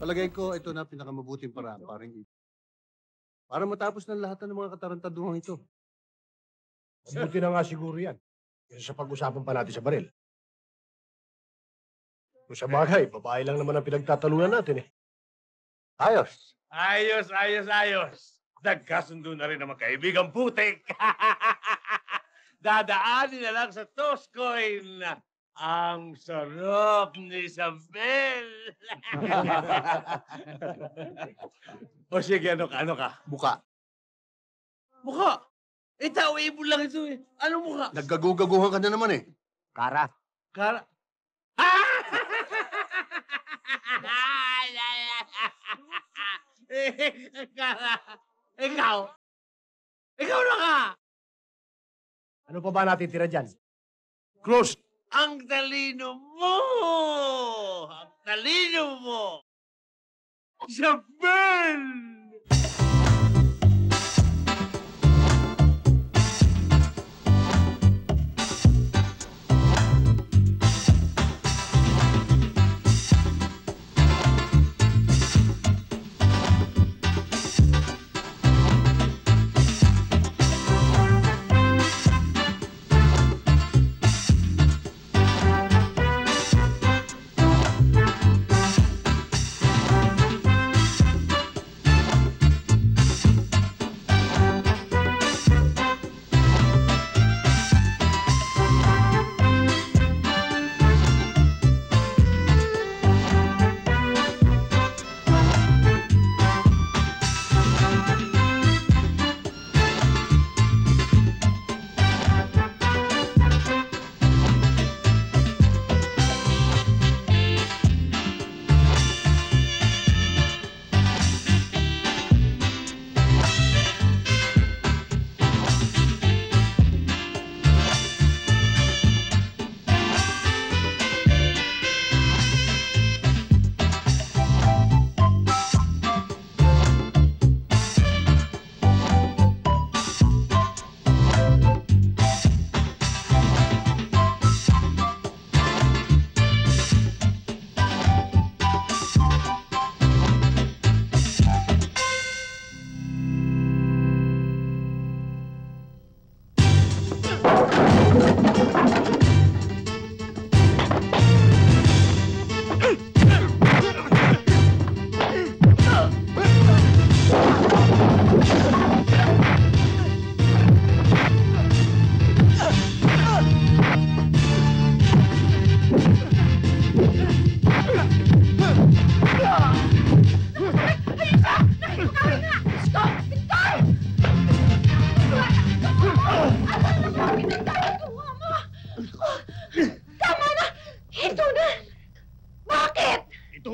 palagay ko, ito na pinakamabuting paraan para matapos ng lahat ng mga katarantaduhang ito. Mabuti na nga siguro yan. Kaysa sa pag-usapan pa natin sa baril. Kung sa bagay, babae lang naman ang pinagtatalunan natin eh. Ayos. Ayos. Nagkasundo na rin ang magkaibigang putik. Dadaanin na lang sa Toscoin. Ang sarap ni Isabel. O sige, ano ka? Buka. Mukha. Tao-ibon lang ito eh. Anong mukha? Naggagugaguhan ka na naman eh. Kara. Kara. Kara. Ikaw na ka. Ano pa ba natitira dyan? Cruz. Ang talino mo! Ang talino mo! Isabel!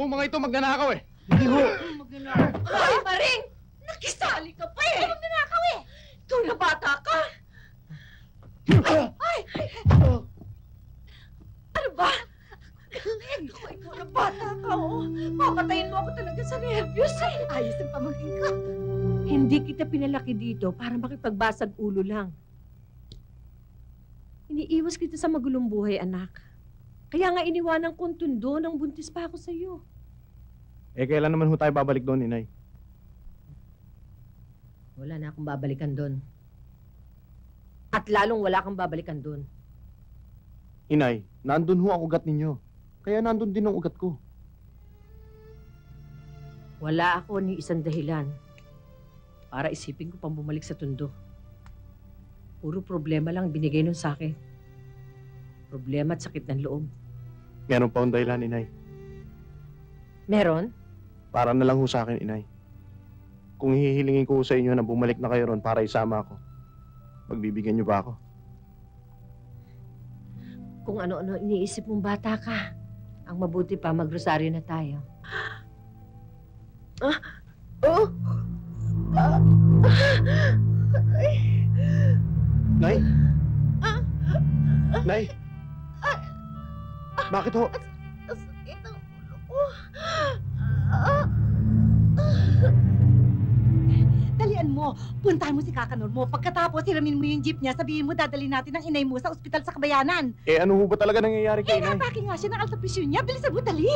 Mga ito magnanakaw eh. Hindi ho. Ay, Maring! Nakisali ka pa eh! Ano nanakaw eh? Ikaw na bata ka! Ay! Ano ba? Ako, ikaw na bata ka, oh. Papatayin mo ako talaga sa nervyos eh. Ayos ang pamangkin ko. Hindi kita pinalaki dito para makipagbasag ulo lang. Iniiwas kita sa magulong buhay, anak. Kaya nga iniwanan kong tundo nang buntis pa ako sa'yo. Eh, kailan naman ho tayo babalik doon, Inay? Wala na akong babalikan doon. At lalong wala kang babalikan doon. Inay, nandun ho ang ugat ninyo. Kaya nandun din ang ugat ko. Wala ako ni isang dahilan para isipin ko pang bumalik sa tundo. Puro problema lang binigay nun sa akin. Problema at sakit ng loob. Meron pa ang dahilan, Inay. Meron? Para na lang ho sa akin, Inay. Kung hihilingin ko sa inyo na bumalik na kayo ron para isama ako, magbibigyan niyo ba ako? Kung ano-ano iniisip mong bata ka, ang mabuti pa magrosaryo na tayo. Nay? Nay? Bakit ho? Sakit ang ulo ko. Dalian mo. Puntahan mo si Kakanor mo. Pagkatapos, hiramin mo yung jeep niya. Sabihin mo, dadalhin natin ang inay mo sa ospital sa Kabayanan. Eh, ano ho ba talaga nangyayari kay Inay? Inatake nga siya ng alta presyon niya. Bilisan mo, dali.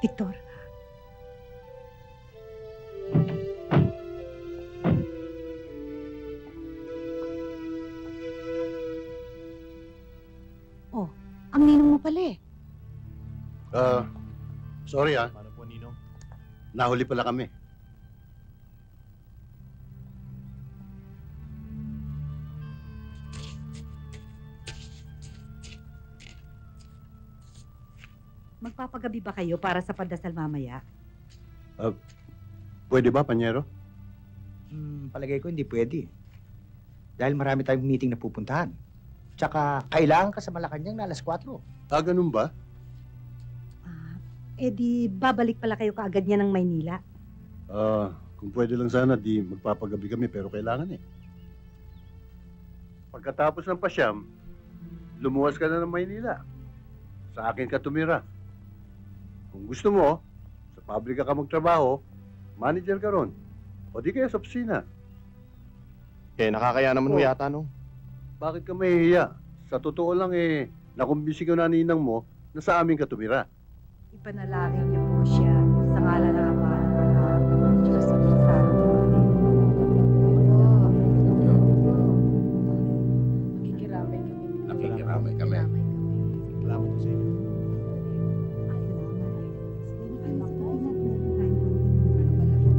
Victor. Oh, ang ninong mo pala eh. Sorry Paano po, Ninong? nahuli pala kami. Magpapagabi ba kayo para sa pandasal mamaya? Pwede ba, Panyero? Palagay ko hindi pwede. Dahil marami tayong meeting na pupuntahan. Tsaka kailangan ka sa Malacanang na alas 4. Ganun ba? Di babalik pala kayo kaagad niya ng Maynila. Kung pwede lang sana, di magpapagabi kami, pero kailangan eh. Pagkatapos ng pasyam, lumuwas ka na ng Maynila. Sa akin ka tumira. Kung gusto mo, sa pabrika ka magtrabaho, manager ka ron. O di kaya sa opisina. Nakakaya naman ho Oh. yata, no? Bakit ka mahihiya? Sa totoo lang nakumbisi ko na ninang mo na sa amin ka tumira. Ipanalangin niyo po siya sa ngala ng Ama ng Anak ng Diyos at ng Santo. Nakikiramay kami. Nakikiramay kami. Salamat po sa inyo.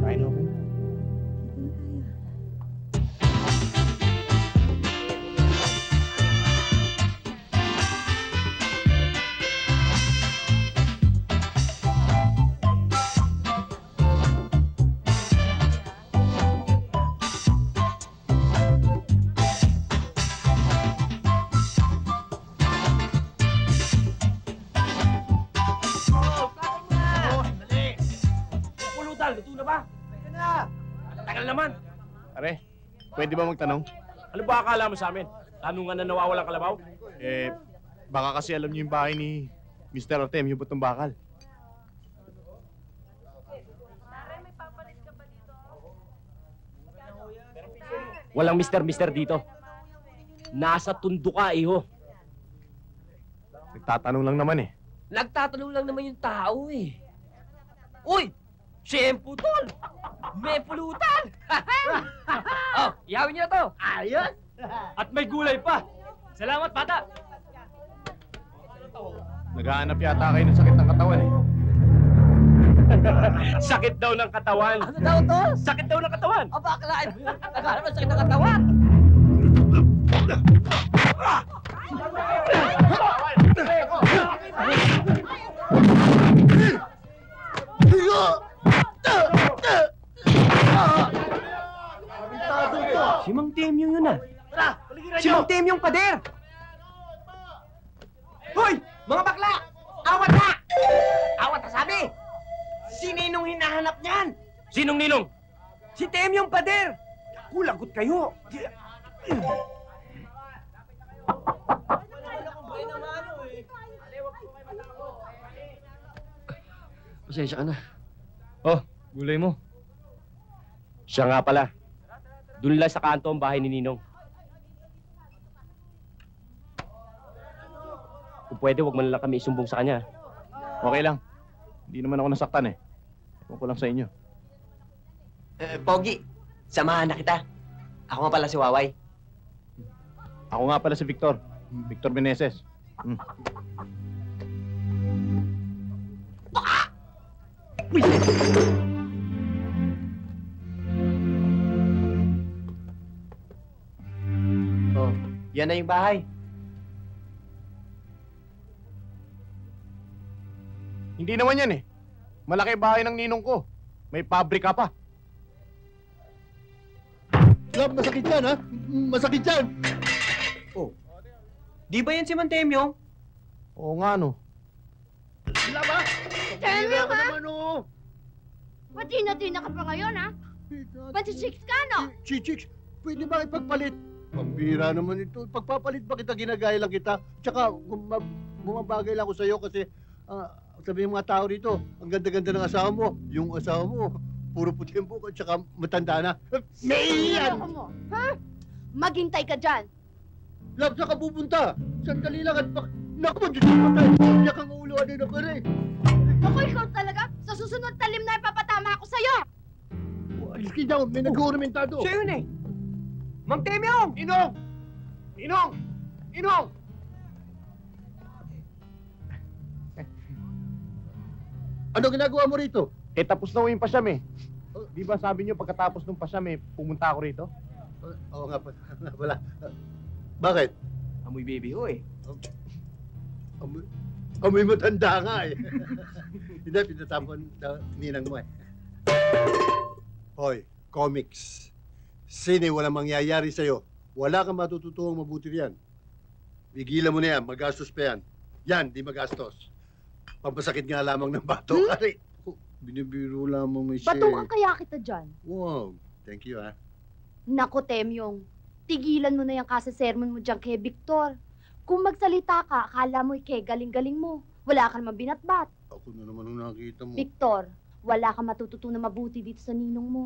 Kain ho kayo. Dali! Pulutan, luto na ba? Pwede na! Tagal naman! Are, pwede ba magtanong? Ano ba akala mo sa amin? Tanungan na nawawalang kalabaw? Baka kasi alam niyo yung bahay ni Mr. Artemio Butong Bakal. Walang mister dito. Nasa tundo ka, iho. Nagtatanong lang naman eh. Nagtatanong lang naman yung tao eh. Uy! Siyempo tol! May pulutan! Oh, ihawin niyo na to! Ayos! At may gulay pa! Salamat, bata! Naghahanap yata kayo ng sakit ng katawan eh. Sakit daw ng katawan! Ano daw to? Sakit daw ng katawan! O bakla! Naghanap ng sakit ng katawan! Si Mang Temyo yun ah! Si Mang Temyong pader! Hoy! Mga bakla! Awat na! Awat na sabi! Sininong hinahanap niyan? Sinong ninong? Si Temyong pader! Kulagot kayo! Pasensya ka na. Oh, gulay mo. Siya nga pala. Doon lang sa kanto ang bahay ni Ninong. Kung pwede, wag man lang kami isumbong sa kanya. Okay lang. Hindi naman ako nasaktan eh. Ewan ko lang sa inyo. Pogi, samahan na kita. Ako nga pala si Waway. Ako nga pala si Victor. Victor Meneses. Oh, yan na yung bahay. Hindi naman yan eh. Malaki bahay ng ninong ko. May pabrika pa. Love, masakit yan, ha? Masakit yan! Di ba yan si Mantemyo? Oo nga no. Love, ha? Temyo ka? Naman, oh! Matina-tina ka pa ngayon, ha? Pansichicks ka, no? Chichicks, pwede ba ipagpalit? Pambira naman ito. Pagpapalit ba kita, ginagaya lang kita. Tsaka, bumabagay lang ako sa'yo kasi sabi ng mga tao rito, ang ganda-ganda ng asawa mo. Yung asawa mo, puro puti ang buka, tsaka matanda na. Maiyan! Sino mo? Ha? Maghintay ka dyan. Love, saan ka pupunta? Sandali lang at Naku, Diyos ko patay! Iyak ang ulo, ano na pare? Ako, ikaw talaga. Sa susunod talim na ipapatama ako sa'yo. Alis kayo daw, may nag-uuramentado. Siya yun eh! Mang Temyong! Inong! Inong! Inong! Ano ginagawa mo rito? Eh, tapos na ho yung pasyam eh. Di ba sabi niyo pagkatapos ng pasyam eh, pumunta ako rito? Oo nga pala. Bakit? Amoy baby ho eh. Amoy matanda nga eh. Hindi, pinatapon na ninang mo eh. Hoy, comics. Sine, walang mangyayari sa'yo. Wala kang matututuang mabuti riyan. Bigilan mo na yan, magastos pa yan. Yan, di magastos. Pampasakit nga lamang ng bato. Ari, binibiro lamang may share. Batukan kaya kita dyan. Wow, thank you ah. Naku, Temyong. Tigilan mo na yung kasa-sermon mo dyan kay Victor. Kung magsalita ka, akala mo kay galing-galing mo. Wala ka naman binatbat. Ako na naman ang nakita mo. Victor, wala ka matututunan mabuti dito sa ninong mo.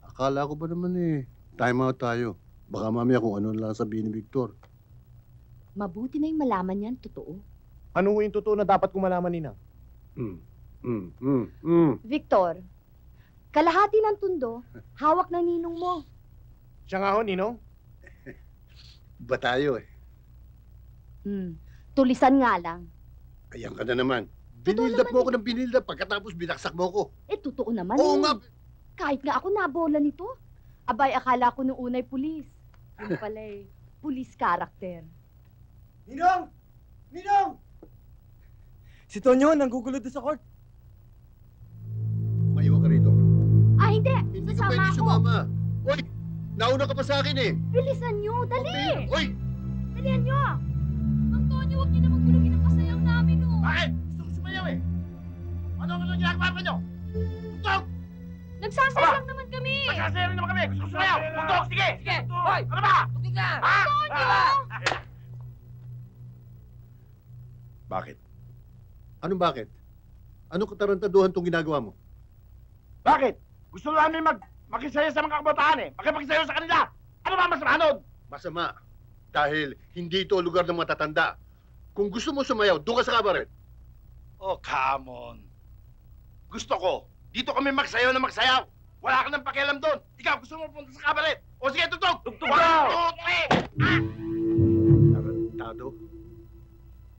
Akala ko ba naman eh, time out tayo. Baka mamaya kung ano lang sabihin ni Victor. Mabuti na yung malaman yan, totoo. Ano ho yung totoo na dapat kong malaman, Ninang? Victor, kalahati ng tundo, hawak ng ninong mo. Siya nga ho, Ninong. Ba tayo eh? Tulisan nga lang. Ayan ka na naman. Totoo Binildap naman mo eh. ako ng binildap pagkatapos binaksak mo ko. Eh, totoo naman Oo eh. nga. Kahit nga ako nabola nito. Abay, akala ko nung unay pulis. Yun pala eh, pulis character. Ninong! Ninong! Si Tonyo, nanggugulo doon sa court. Maiwan ka rito. Ah, hindi! Hindi ka Sasama pwede ako. sumama. Oy, nauna ka pa sa akin eh. Bilisan nyo, dali! Oy, Dalihan nyo! Antonio, huwag niyo naman gulungin ang pasayaw namin, oh! bakit? Gusto ko sumayaw eh. Ano ginagawa pa nyo? Tugtog! Nagsasaya lang naman kami! Magkasaya rin naman kami. Gusto ko sumayaw. Tugtog, sige! Sige, hoy! Ano ba? Tugtog na! Ha? Bakit? Anong bakit? Anong katarantaduhan tong ginagawa mo? Bakit? Gusto namin makisaya sa mga kabataan eh. Makipakisayo sa kanila. Ano ba masama nun? Masama. Dahil hindi ito lugar ng matatanda. Kung gusto mo sumayaw, doon ka sa kabaret. Oh, come on. Gusto ko. Dito kami magsayaw na magsayaw. Wala ka nang pakialam doon. Ikaw gusto mo punta sa kabaret. O sige, tugtog! Tugtog daw! Tarantado.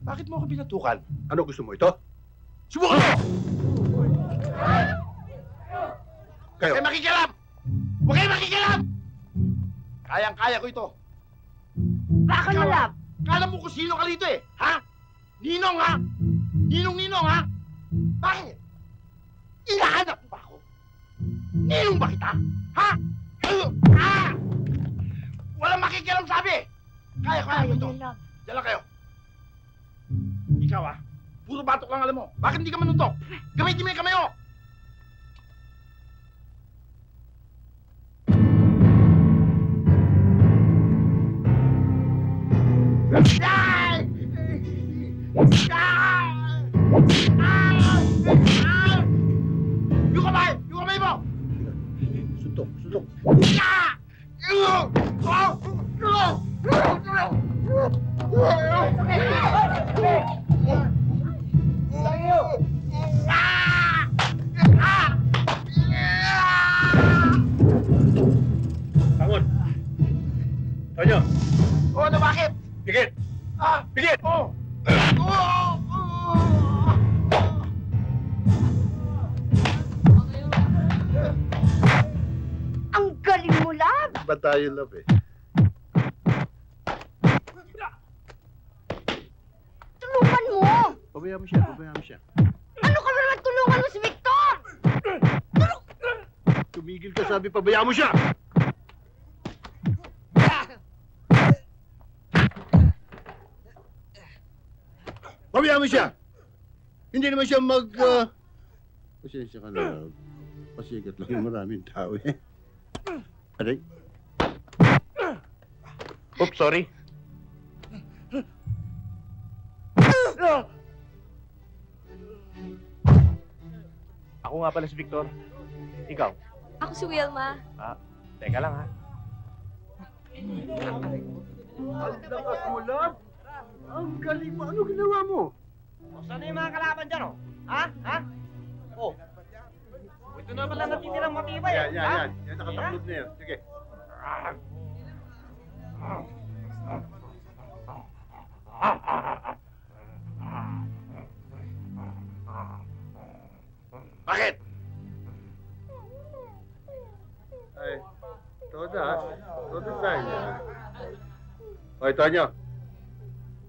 Bakit mo ako binatukan? Ano gusto mo ito? Subukan mo! Kayo. Huwag kayo makikialam! Huwag kayo makikialam! Kayang-kaya ko ito. Bakit Ikaw, mo lab? Kala mo kung sino ka rito eh. Ha? Ninong ha? Ninong ha? Bakit? Inahanap mo ba ako? Ninong ba kita? Ha? Walang makikialam sabi! Kaya ko ito. lab. Diyan lang kayo. Ikaw ah, puro batok lang alam mo. Bakit hindi ka manuntok? Gamitin mo yung kamay mo! Ay! Yung kamay! Yung kamay mo! Suntok, suntok. Bangon! Tonyo! Oh, ano bakit? Pikit! Bigit! Oh! Ang galing mo, lab! Ba tayo, love eh? Tulungan mo! Pabayaan mo siya, pabayaan mo siya. Ano ka naman tulungan mo si Victor? Tumigil ka, sabi, pabayaan mo siya! Pabayaan mo siya! Hindi naman siya Pasensya ka na. Pasikat lang yung maraming tao eh. Aray? Oops, sorry. Ako nga pala si Victor. Ikaw? Ako si Wilma. Teka lang ha. Ang lakas mo, love! Ang galing mo! Ano ginawa mo? Saan na yung mga kalaban dyan, oh? Ha? Ha? Oh. Ito na pala natitirang matibay. Yan. Yan, nakataklod na yan. Sige. Bakit? Ay, Toda. Toda sa'yo. Hoy, Tonyo.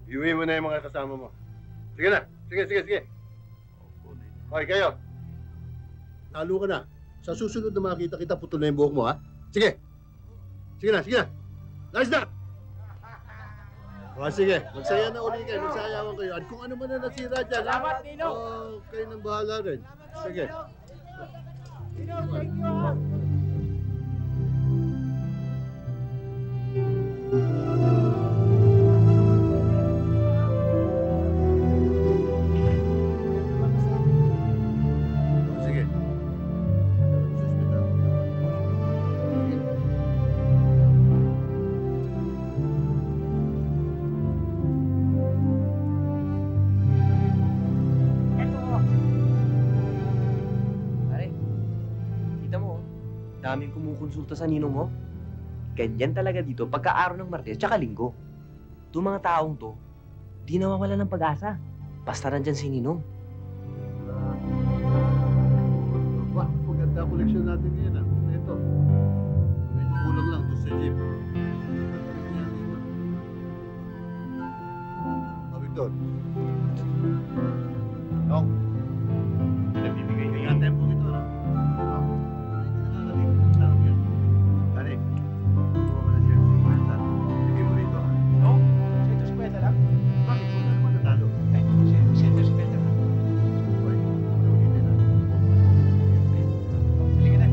Iuwi mo na yung mga kasama mo. Sige na. Sige. Hoy, kayo. Talo ka na. Sa susunod na makita kita, putol na yung buhok mo, ha? Sige. Sige na. Nice na! O, sige. Magsaya na uli kayo. Magsayawan kayo. At kung ano man na nasira dyan, ha? Salamat, Nino! Kayo nang bahala rin. Sige. Sige. Pare, kita mo, daming kumukonsulta sa ninong mo. Ganyan talaga dito pagka-araw ng Martes tsaka Linggo. Itong mga taong to, di nawawala ng pag-asa. Basta nandyan si Ninong. Wah, maganda koleksyon natin ngayon, ha? Ito. Medyo kulang lang to sa jeep. Victor. Dok. Nagbibigay ka ng tempo ito, ha? Dali. Kuha ka na siya. Sige mo rito, ha? No? 150 lang? Bakit? Kung ano man natalo? Ay, 150 lang. Hoy, tawagin na. Sige na.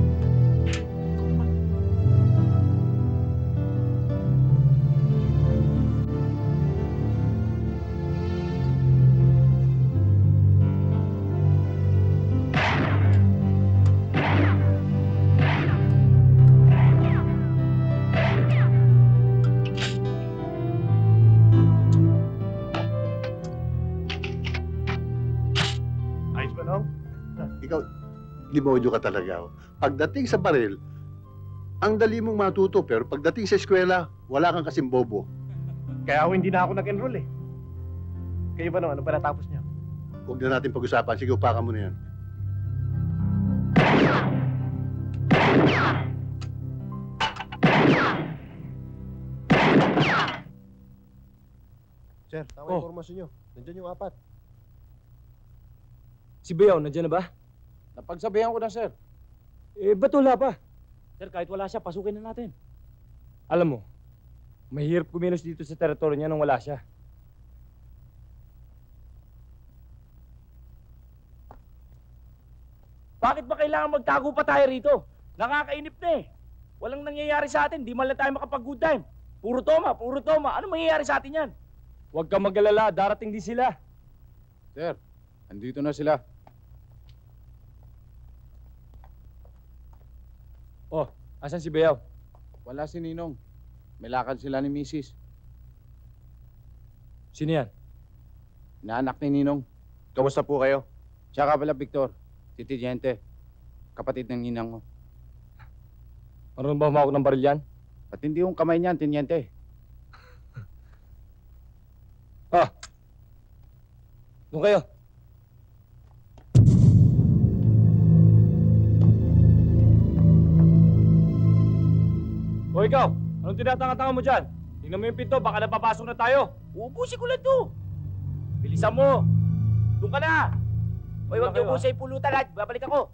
Ayos ba, Nong? Ikaw, limonyo ka talaga. Pagdating sa baril, ang dali mong matuto, pero pagdating sa eskwela, wala kang kasing bobo. Kaya ako hindi na ako nag-enroll eh. Kayo ba, Nong? Ano ba natapos niyo? Huwag na natin pag-usapan. Sige, upakan mo na yan. Sir, tama Oh. informasyon niyo. Nandiyan yung apat. Si Bayaw, nandiyan na ba? Napagsabihan ko na, sir. Eh, ba't wala pa? Sir, kahit wala siya, pasukin na natin. Alam mo, mahirap kumilos dito sa teritoryo niya nang wala siya. Bakit ba kailangan magtago pa tayo rito? Nakakainip na eh. Walang nangyayari sa atin, di man lang tayo makapag-good time. Puro toma. Ano mangyayari sa atin yan? Huwag kang mag-alala, darating din sila. Sir, andito na sila. Oh, asan si Bayaw? Wala si Ninong. May lakad sila ni Mrs. Sino yan? Naanak ni Ninong. Kamusta po kayo? Tsaka pala, Victor, si Tiniente. Kapatid ng ninang mo. Marunong ba humawak ng baril yan? Ba't hindi yung kamay niyan, Tiniente? Doon kayo. O ikaw, anong tinatanga-tanga mo dyan? Tingnan mo yung pinto, baka napapasok na tayo. Uubusin ko lang to. Bilisan mo. Doon ka na. Hoy, huwag niyo ubusay pulutan lahat. Babalik ako.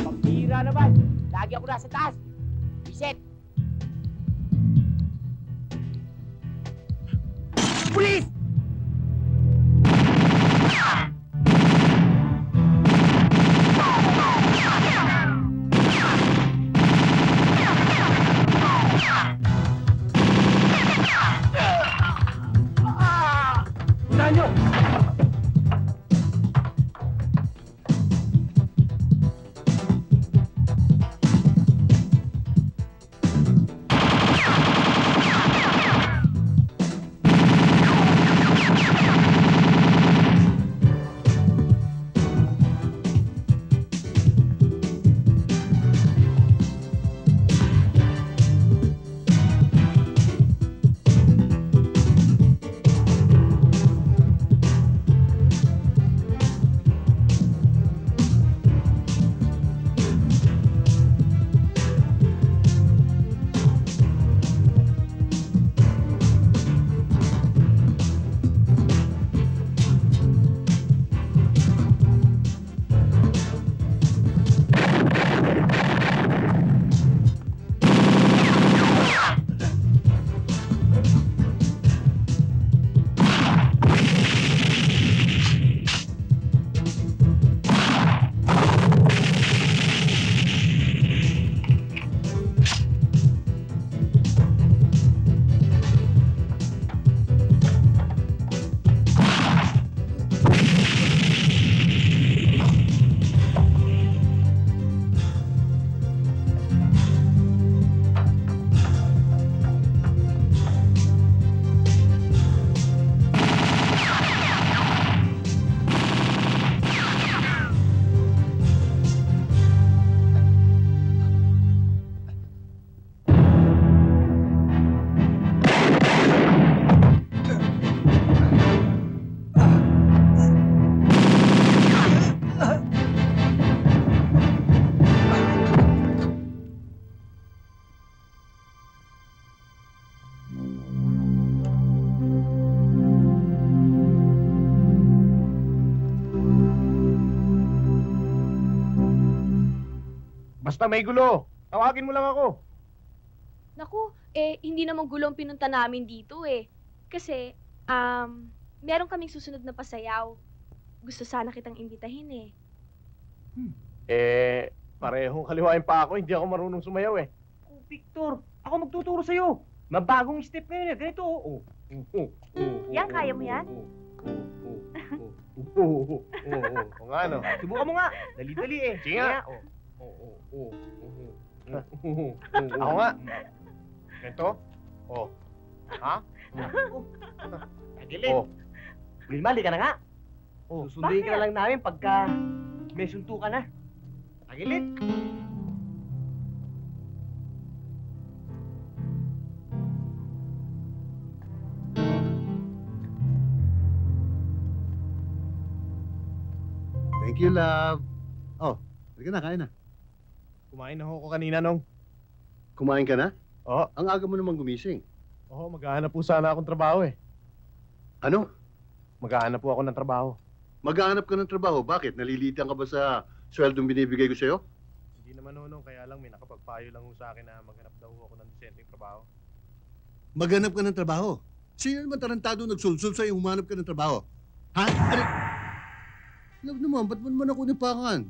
Pagtira naman. Lagi ako nasa taas. Reset. Pulis! Unahan nyo! Basta may gulo. Tawagin mo lang ako. Naku, hindi naman gulong pinunta namin dito eh. Kasi, meron kaming susunod na pasayaw. Gusto sana kitang imbitahin eh. Parehong kaliwain pa ako. Hindi ako marunong sumayaw eh. Oh, Victor, ako magtuturo sa'yo. Mabagong step na yun. Ganito, oh. Yan, kaya mo yan? Oo nga, no? Subukan mo nga. Dali-dali eh. Sige nga. Ako nga. Ganito? Oh. Ha? Tagilid. Wilma, ka na nga. Susunduin ka na lang namin pagka may suntukan na. Tagilid. Thank you, love. Oh, halika na, kain na. Kumain na ako kanina, Nong. Kumain ka na? Oo. Ang aga mo namang gumising. Oo, maghahanap po sana akong trabaho eh. Ano? Maghahanap po ako ng trabaho. Maghahanap ka ng trabaho? Bakit? Nalilitan ka ba sa sweldong binibigay ko sa'yo? Hindi naman, Nong. Kaya lang may nakapagpayo lang ho sa akin na maghanap daw ako ng disenteng trabaho. Maghanap ka ng trabaho? Sino naman tarantado nagsulsul sa'yo humanap ka ng trabaho? Ha? Ano? Love naman, ba't mo naman ako nipakan?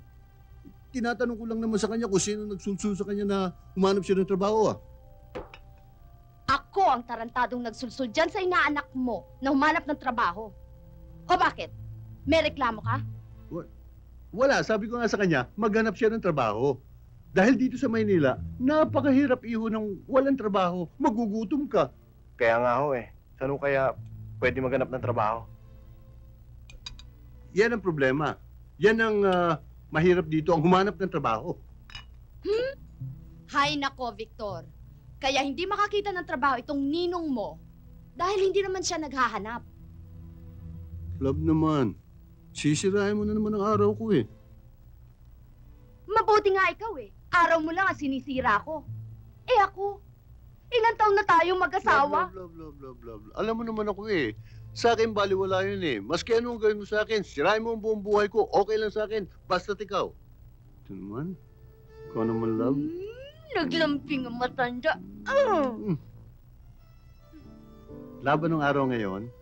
Tinatanong ko lang naman sa kanya kung sino nagsulsul sa kanya na humanap siya ng trabaho, ah. Ako ang tarantadong nagsulsul dyan sa inaanak mo na humanap ng trabaho. O bakit? May reklamo ka? Wala, sabi ko nga sa kanya, maghanap siya ng trabaho. Dahil dito sa Maynila, napakahirap iho ng walang trabaho. Magugutom ka. Kaya nga ho eh. Saan ho kaya pwede maghanap ng trabaho? Yan ang problema. Yan ang mahirap dito, ang humanap ng trabaho. Hay nako, Victor. Kaya hindi makakita ng trabaho itong ninong mo dahil hindi naman siya naghahanap. Love naman, sisirain mo na naman ang araw ko eh. Mabuti nga ikaw eh. Araw mo lang ang sinisira ko. Eh ako, ilang taon na tayong mag-asawa? Love. Alam mo naman ako eh. Sa akin baliwala yun eh. Maski anong gawin mo sa akin, sirain mo ang buong buhay ko, okay lang sa akin. Basta't ikaw. Ito naman. Ikaw naman, love. Naglamping ang matanda. Laban ng araw ngayon,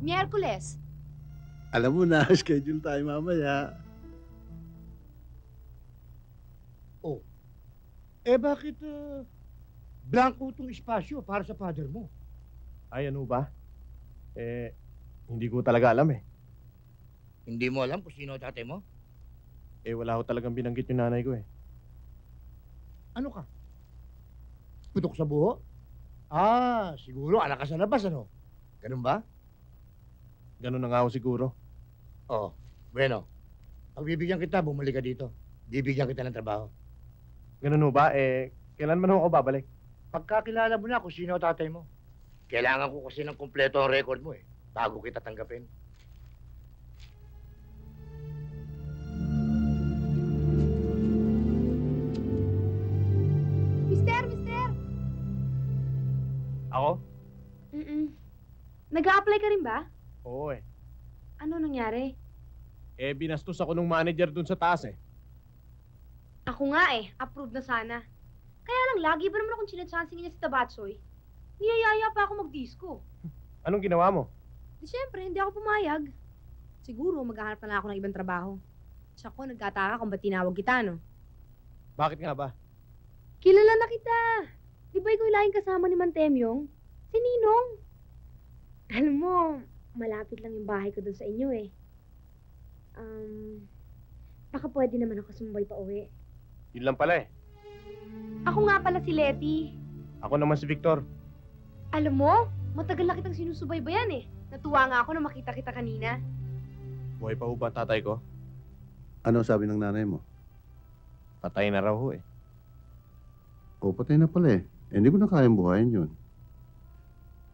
Miyerkules. alam mo na, schedule tayo mamaya. Bakit blanco itong espasyo para sa father mo? Ay, ano ba? Hindi ko talaga alam eh. Hindi mo alam kung sino tatay mo? Wala ko talagang binanggit yung nanay ko eh. Ano ka? Putok sa buho? Siguro anak ka sa labas, ano? Ganun ba? Ganun na nga ako siguro. Bueno. Pagbibigyan kita, bumalik ka dito. Bibigyan kita ng trabaho. Ganun ho ba? Kailan man ho ako babalik? Pagkakilala mo na kung sino tatay mo. Kailangan ko kasi ng kumpleto ang record mo eh, bago kita tanggapin. Mister! Ako? Nag-a-apply ka rin ba? Oo eh. Ano nangyari? Binastos ako nung manager dun sa taas eh. Ako nga approve na sana. Kaya lang, lagi ba naman akong chinachancing niya si Tabatsoy? Niyayaya pa ako mag-disco. Anong ginawa mo? Di syempre, hindi ako pumayag. Siguro, maghahanap na lang ako ng ibang trabaho. Tsaka ko, nagkataka kung ba't tinawag kita, no? Bakit nga ba? Kilala na kita. Di ba ikaw yung laging kasama ni Mantemyong? Si Ninong. Alam mo, malapit lang yung bahay ko doon sa inyo eh. Baka pwede naman ako sumabay pa uwi. Yun lang pala eh. Ako nga pala si Letty. Ako naman si Victor. Alam mo, matagal na kitang sinusubaybayan eh. Natuwa nga ako na makita kita kanina. Buhay pa ho ba ang tatay ko? Ano sabi ng nanay mo? Patay na raw ho eh. Patay na pala eh. Hindi ko na kayang buhayin yun.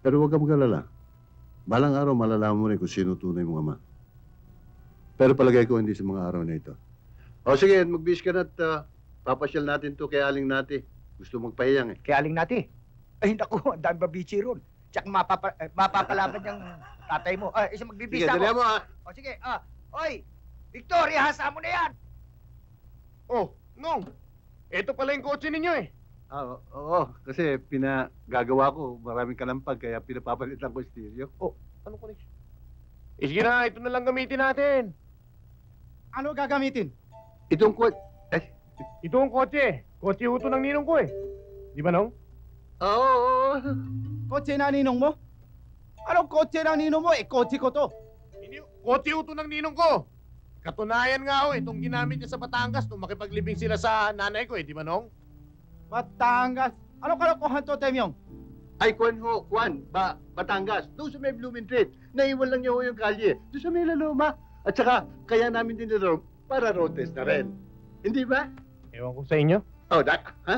Pero huwag kang mag-alala. Balang araw malalaman mo rin kung sino tunay mong ama. Pero palagay ko hindi sa mga araw na ito. Sige, mag-bis ka na at papasyal natin to kay Aling Nati. Gusto magpahiyang eh. Kaya aling natin. Ay, naku, ang dami babichi ron. Tsaka mapapalaban niyang tatay mo. Isa Sige, magbibisa dali ako. mo ha. Sige, oy, Victor, ihasa mo na yan! Oh, Nong! Ito pala yung kotse ninyo eh. Oo, kasi pinagagawa ko maraming kalampag kaya pinapapalitan ko stereo. Ano connection? Sige na, ito na lang gamitin natin. Ano gagamitin? Itong Ito ang kotse. Kotse uto ng ninong ko eh. Di ba, Nong? Oo. Kotse na ninong mo? Anong kotse ng ninong mo? Kotse ko to. Kotse uto ng ninong ko. Katunayan nga ho, itong ginamit niya sa Batangas nung makipaglibing sila sa nanay ko eh. Di ba, Nong? Batangas. Ano kalokohan to, Temyong? Ay, Juan, Batangas. Doon sa may Blooming Street. Naiwan lang niya ho yung kalye. Doon sa may Laloma. At saka, kaya namin din nilaro para road test na rin. Hindi ba? Ewan ko sa inyo. Oh, ha?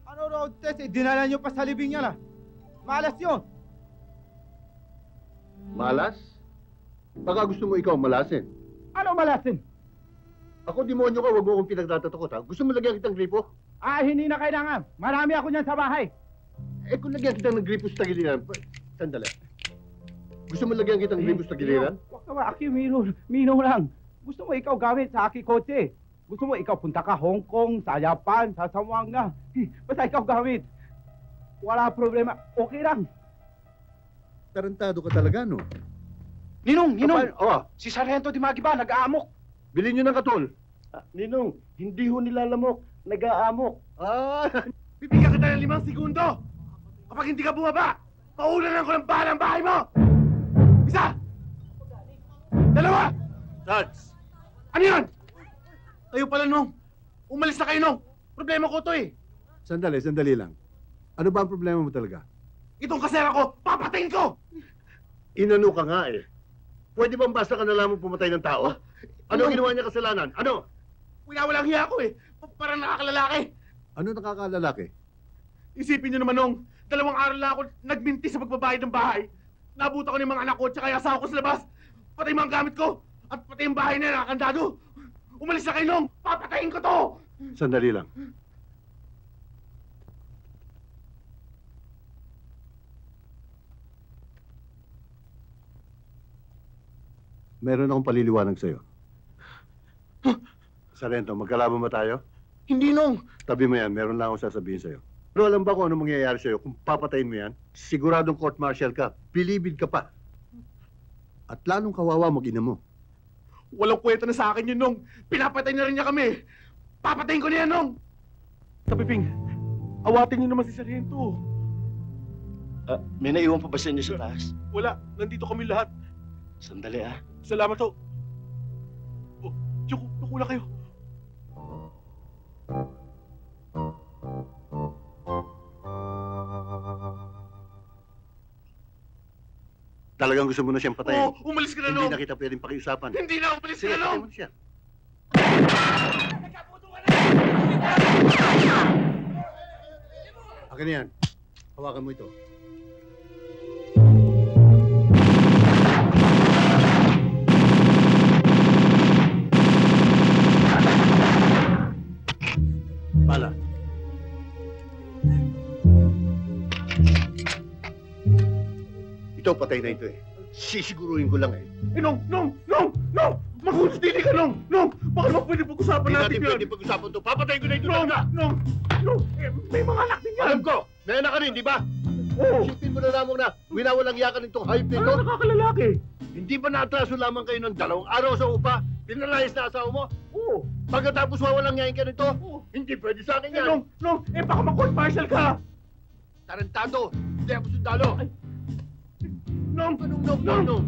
Ano road test? Dinala nyo pa sa libing yan, ah. Malas yun. Malas? Baka gusto mo ikaw malasin. Ano malasin? Ako demonyo ka, huwag mo akong pinagtatatakot ha. Gusto mo lagyan kitang gripo? Hindi na kailangan. Marami ako niyan sa bahay. Kung lagyan kitang ng gripo sa tagiliran, sandali. Gusto mo lagyan kitang gripo sa tagiliran? Huwag naman, Aki, mino lang. Gusto mo ikaw gamit sa Aki kotse. Gusto mo ikaw punta ka Hong Kong, sa Japan, sa Zamboanga. Basta ikaw gamit. Wala problema. Okay lang. Tarantado ka talaga, no? Ninong! Oh, Si Sargento Di Magiba, nag-aamok. bilhin nyo ng katol. Ninong, hindi ho nilalamok. Nag-aamok. Bibigyan kita ng 5 segundo! Kapag hindi ka bumaba, paulan ko ng bahay ng bahay mo! Isa! Dalawa! Sarge! Ano yun? Kayo pala, Nong. Umalis na kayo, Nong. Problema ko to eh. Sandali lang. Ano ba ang problema mo talaga? Itong kasera ko, papatayin ko! Inano ka nga eh. Pwede bang basta ka na lamang pumatay ng tao? Ano ginawa niya kasalanan? Ano? Winawalang hiya ko eh. Parang nakakalalaki. Ano nakakalalaki? Isipin niyo naman, Nong. 2 araw lang ako nagminti sa pagbabayad ng bahay. Nabuta ko ng mga anak ko at saka yung asawa ko sa labas. Patay mga gamit ko. At patay yung bahay na nakakandado. Umalis na kayo, Nong. Papatayin ko to! Sandali lang. Meron akong paliliwanag sa'yo. Sargento, magkalaban ba tayo? Hindi, Nong. Tabi mo yan, meron lang akong sasabihin sa'yo. Pero alam ba kung ano mangyayari sa'yo kung papatayin mo yan? Siguradong court-martial ka, bilibid ka pa. At lalong kawawa mag-ina mo. Walang kwenta na sa akin yun, Nong. Pinapatay na rin niya kami. Papatayin ko na yan, Nong. Kapiping, awatin niyo naman si Sargento. May naiwan pa ba sa inyo sa taas? Wala. Nandito kami lahat. Sandali ah. Salamat ho. Oh, Tiyoko, nakula kayo. Talagang gusto mo na siyang patayin? Oh, umalis ka na, Hindi Nong. na kita pwedeng pakiusapan. Hindi na, umalis Sige, ka na, Nong. patayin mo na siya. Akin na yan. Hawakan mo ito. Bala. Ito, patay na ito eh. Sisiguruhin ko lang eh. Nong! Maghuhustili ka, Nong! Baka naman pwede pag-usapan Hindi natin natin yun. pwede pag-usapan ito. Papatayin ko na ito Nong! talaga. Nong! May mga anak din yan! Alam ko, may anak ka rin, di ba? Oo! Isipin mo na lamang na winawalang yakan nitong hayop nito. Ano nakakalalaki? Hindi ba naatraso lamang kayo ng 2 araw sa upa? Pinalayas na asawa mo? Oo! Pagkatapos wawalang yakin ka nito? Oo! Hindi pwede sa akin yan. Nong! Baka mag-court-martial ka! Tarantado! Hindi ako sundalo! Nong! Nong! Nong!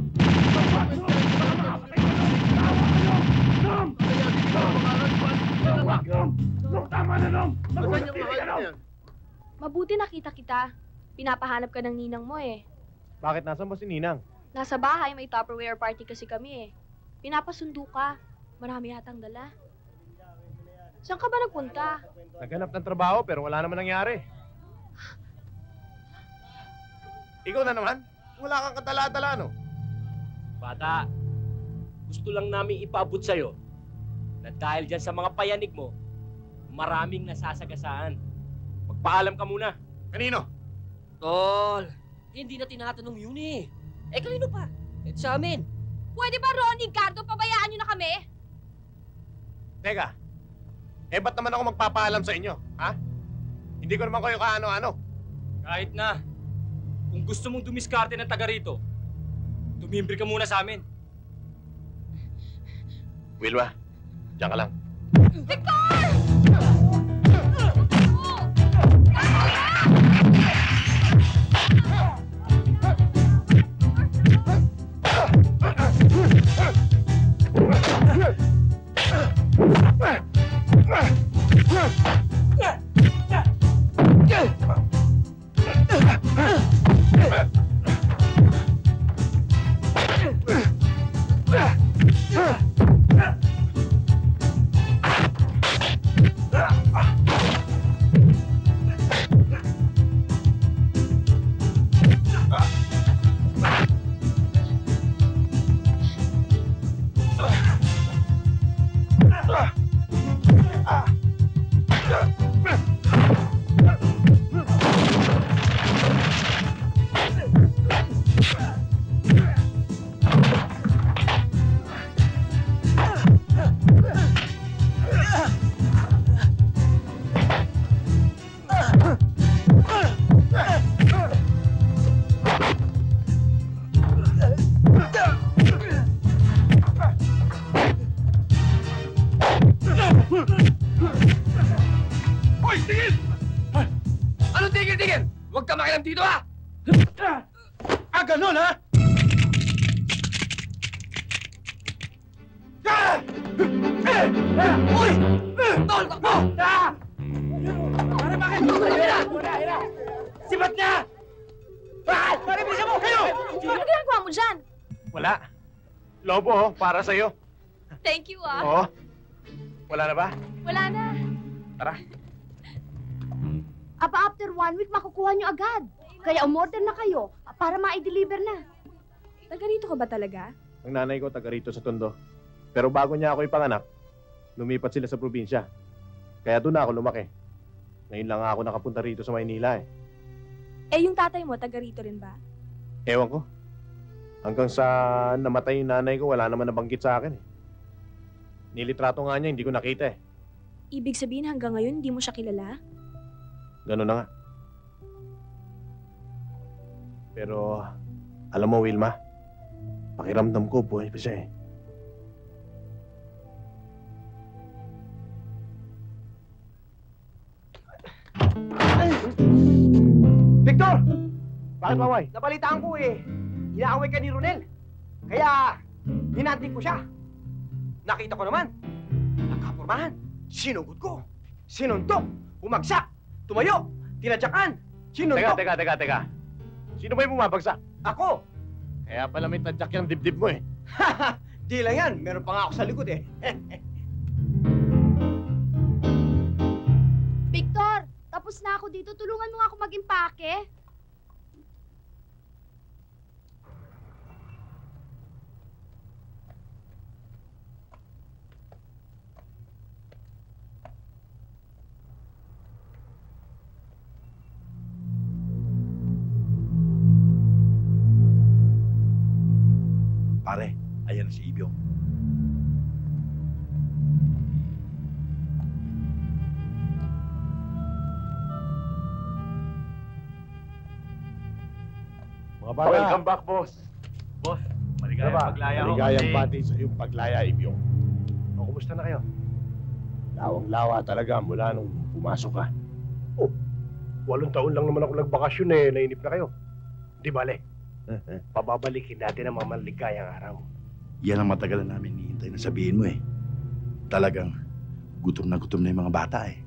Tama na, Nong! Basan yung mga hayop na yan? Mabuti nakita kita. Pinapahanap ka ng ninang mo eh. Bakit nasan ba si Ninang? Nasa bahay, may Tupperware party kasi kami eh. Pinapasundo ka. Marami yatang dala. Saan ka ba nagpunta? Naghanap ng trabaho pero wala naman nangyari. Ikaw na naman? Wala kang kadala-dala, no? Bata, gusto lang namin ipaabot sa'yo na dahil dyan sa mga payanig mo, maraming nasasagasaan. Magpaalam ka muna. Kanino? Tol, hindi na tinatanong yun eh. Eh, kanino pa? Eh, sa amin. Pwede ba, Ronnie Gardo, pabayaan nyo na kami? Teka, ba't naman ako magpapaalam sa inyo, ha? Hindi ko naman kayo kaano-ano. Kahit na. Kung gusto mong dumiskarte ng taga rito, tumimbre ka muna sa amin. Wilma, diyan ka lang. Hoy, tigil! Anong tigil-tigil? Huwag ka makialam dito, ha? Ganun, ha? Uy! Tol, takbo! Pare, bakit? Hira! Sibat niya! Bakit? Pare, bisa mo! Kayo! Ano ginagawa mo dyan? Wala. Lobo, oh, para sa'yo. Thank you, ah. Oo. Wala na ba? Wala na. Tara. Aba, after 1 week, makukuha nyo agad. Kaya umorder na kayo para ma-deliver na. Taga rito ka ba talaga? Ang nanay ko taga rito sa Tondo. Pero bago niya ako ipanganak, lumipat sila sa probinsya. Kaya doon ako lumaki. Ngayon lang ako nakapunta rito sa Maynila, eh. Eh, yung tatay mo, taga rito rin ba? Ewan ko. Hanggang sa namatay yung nanay ko, wala naman nabanggit sa akin, eh. Nilitrato nga niya, hindi ko nakita, eh. Ibig sabihin hanggang ngayon, hindi mo siya kilala? Ganun na nga. Pero, alam mo, Wilma, pakiramdam ko, buhay pa siya, eh. Victor! Bakit, Maway? Nabalitaan ko eh. Inaaway ka ni Ronel. Kaya, hinanting ko siya. Nakita ko naman. Nagkapurmahan. Sinugod ko. Sinuntok. Bumagsak. Tumayo. Tinadyakan. Sinuntok. Teka. Sino ba yung bumabagsak? Ako. Kaya pala may tadyak yung dibdib mo, eh. Di lang yan. Meron pa nga ako sa likod eh. Victor, tapos na ako dito. Tulungan mo nga ako mag-impake. Pare, ayan na si Ibyong. Mga bata. Welcome back, boss. Boss, maligayang paglaya ho. Maligayang pati sa iyong paglaya, Ibyong. O, kumusta na kayo? Lawang-lawa talaga mula nung pumasok ka. Oh, 8 taon lang naman ako nagbakasyon, eh. Nainip na kayo. Di bale? Pababalikin natin ang mga maligayang araw. Yan ang matagal na namin hinihintay na sabihin mo eh. Talagang gutom na yung mga bata eh.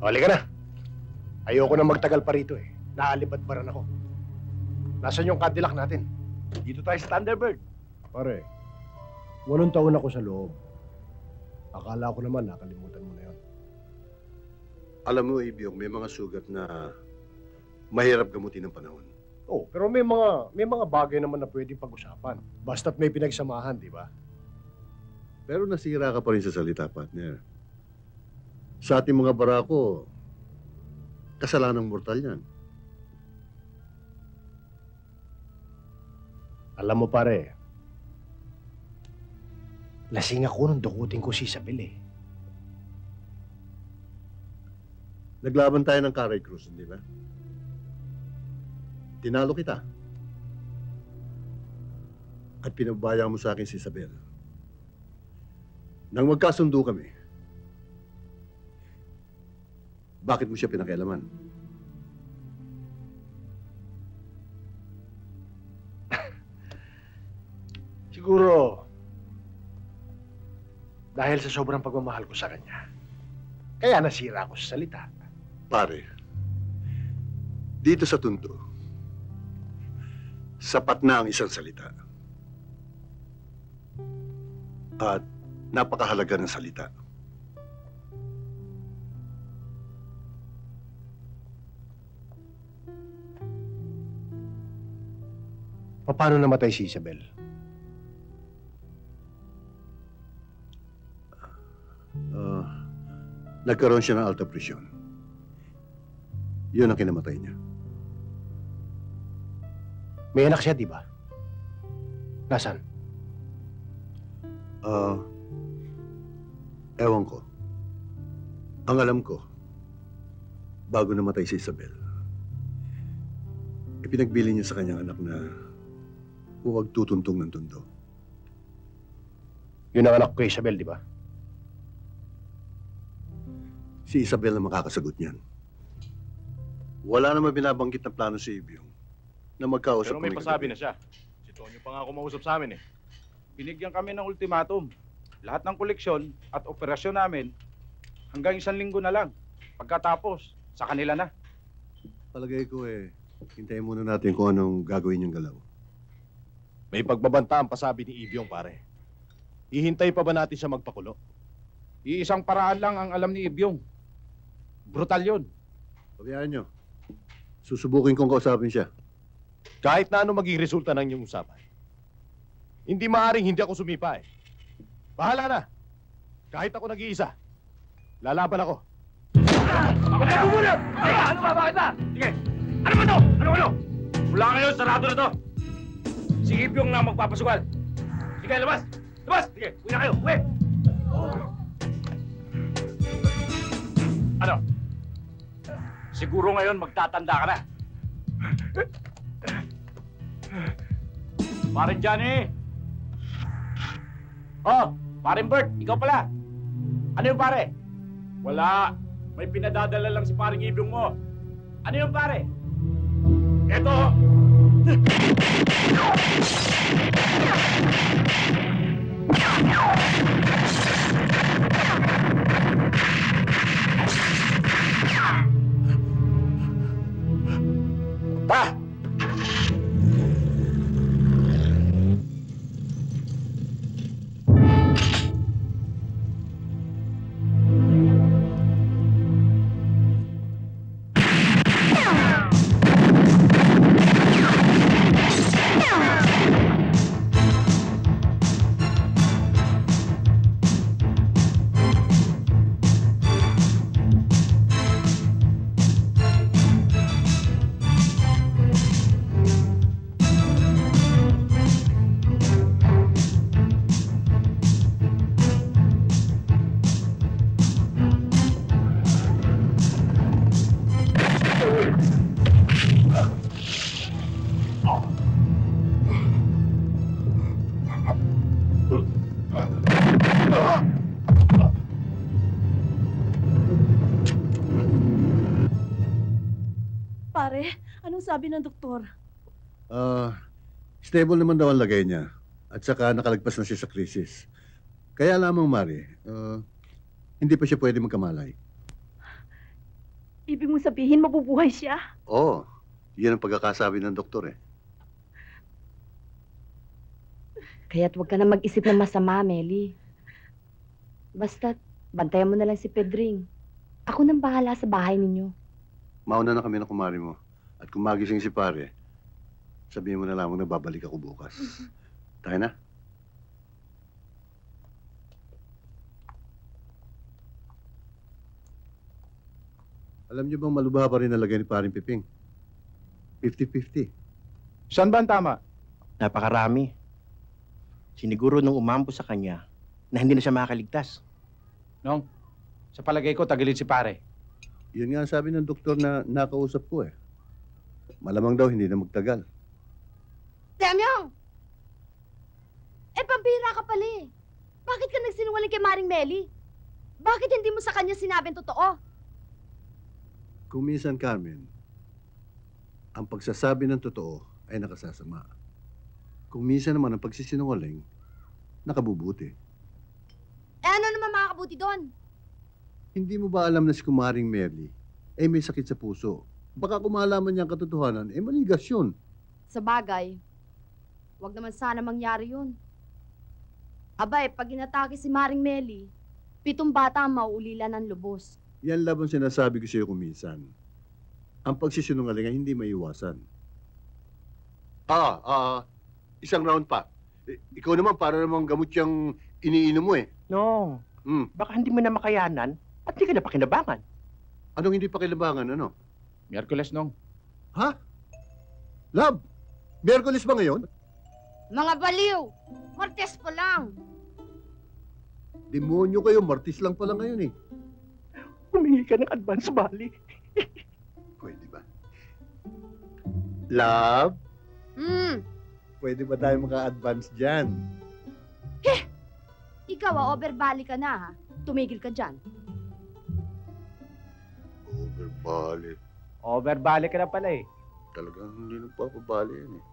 O, halika na. Ayoko na magtagal pa rito, eh. Naalibad-baran ako. Nasaan yung Cadillac natin? Dito tayo sa Thunderbird. Pare, 8 taon ako sa loob. Akala ko naman nakalimutan mo na yun. Alam mo, Ibyong, may mga sugat na mahirap gamutin ng panahon. Oh, pero may mga bagay naman na pwedeng pag-usapan. Basta't may pinagsamahan, di ba? Pero nasira ka pa rin sa salita, partner. Sa ating mga barako, kasalanang mortal yan. Alam mo, pare, Lasing ako nung dukutin ko si Isabel eh. Naglaban tayo ng Caray Cruz, hindi ba? Tinalo kita. At pinabaya mo sa akin si Isabel. Nang magkasundo kami, bakit mo siya pinakialaman? Siguro, dahil sa sobrang pagmamahal ko sa kanya, kaya nasira ako sa salita. Pare, dito sa Tondo, sapat na ang isang salita. At napakahalaga ng salita. Paano namatay si Isabel? Nagkaroon siya ng alta presyon. Yun ang kinamatay niya. May anak siya, di ba? Nasaan? Ewan ko. Ang alam ko, bago namatay si Isabel, ipinagbili niya sa kanyang anak na huwag tutuntong ng Tondo. Yun ang anak ko, Isabel, di ba? Si Isabel na makakasagot niyan. Wala naman binabanggit na plano si Ibiong na magkausap. Pero may pasabi na siya. Si Tonyo pa nga kumausap sa amin eh. Binigyan kami ng ultimatum. Lahat ng koleksyon at operasyon namin hanggang 1 linggo na lang. Pagkatapos, sa kanila na. Palagay ko hintayin muna natin kung anong gagawin niyang galaw. May pagbabanta ang pasabi ni Ibiong, pare. Hihintay pa ba natin siya magpakulo? Iisang paraan lang ang alam ni Ibyong. Brutal yun. Pabayaan niyo. Susubukin kong kausapin siya. Kahit na ano maging resulta ng inyong usapan. Hindi maaring hindi ako sumipa eh. Bahala na. Kahit ako nag-iisa. Lalaban ako. Ako na muna! Teka, ano ba? Bakit ba? Sige. Ano ba to? Ano? Wala kayo, sarado na to. Si Ibyong na magpapasugal. Sige, labas! Labas! Sige, uwi na kayo, uwi! Ano? Siguro ngayon magtatanda ka na. Parin Johnny! Oh, Parin Bert, ikaw pala. Ano yung pare? Wala. May pinadadala lang si paring Ibyong mo. Ano yung pare? Eto! Pa! Pare, anong sabi ng doktor? Stable naman daw ang lagay niya. At saka nakalagpas na siya sa krisis. Kaya lamang, Mari, hindi pa siya pwede magkamalay. Ibig mong sabihin, mabubuhay siya? Oo, yun ang pagkakasabi ng doktor eh. Kaya't huwag ka na mag-isip ng masama, Meli. Basta't, bantayan mo na lang si Pedring. Ako nang bahala sa bahay ninyo. Mauna na kami ng kumari mo. At kung magising si pare, sabihin mo na lamang na babalik ako bukas. Tayo na. Alam niyo bang malubha pa rin nalagay ni paring Piping? 50-50. Saan ba ang tama? Napakarami. Siniguro nung umampo sa kanya, na hindi na siya makakaligtas. Nong, sa palagay ko, tagilid si pare. Yun nga ang sabi ng doktor na nakausap ko eh. Malamang daw hindi na magtagal. Temyong! Pambira ka pala eh. Bakit ka nagsinungaling kay Maring Meli? Bakit hindi mo sa kanya sinabing totoo? Kung minsan, Carmen, ang pagsasabi ng totoo ay nakasasama. Kung minsan naman ang pagsisinungaling, nakabubuti. Ano naman makakabuti doon? Hindi mo ba alam na si Kumaring Merly ay may sakit sa puso? Baka kung malaman niya ang katotohanan, maligas yun. Sa bagay, wag naman sana mangyari yun. Abay, pag inatake si Maring Meli, 7 bata ang mauulila ng lubos. Yan labang sinasabi ko sa iyo kung minsan. Ang pagsisinungaling ay hindi maiwasan. Isang round pa. Ikaw naman, para namang gamot yung iniinom mo eh. No, baka hindi mo na makayanan at hindi ka na pakinabangan. Anong hindi pakilabangan, ano? Miyerkules, Nong. Ha? Love, Miyerkules ba ngayon? Mga baliw! Martes pa lang! Demonyo kayo, Martis lang pala ngayon eh. Humingi ka ng advance, Bali. Pwede ba? Love, pwede ba tayo maka-advance dyan? Ikaw, overbali ka na ha. Tumigil ka dyan. Overbali. Overbali ka na pala eh. Talagang hindi nagpapabali yan eh.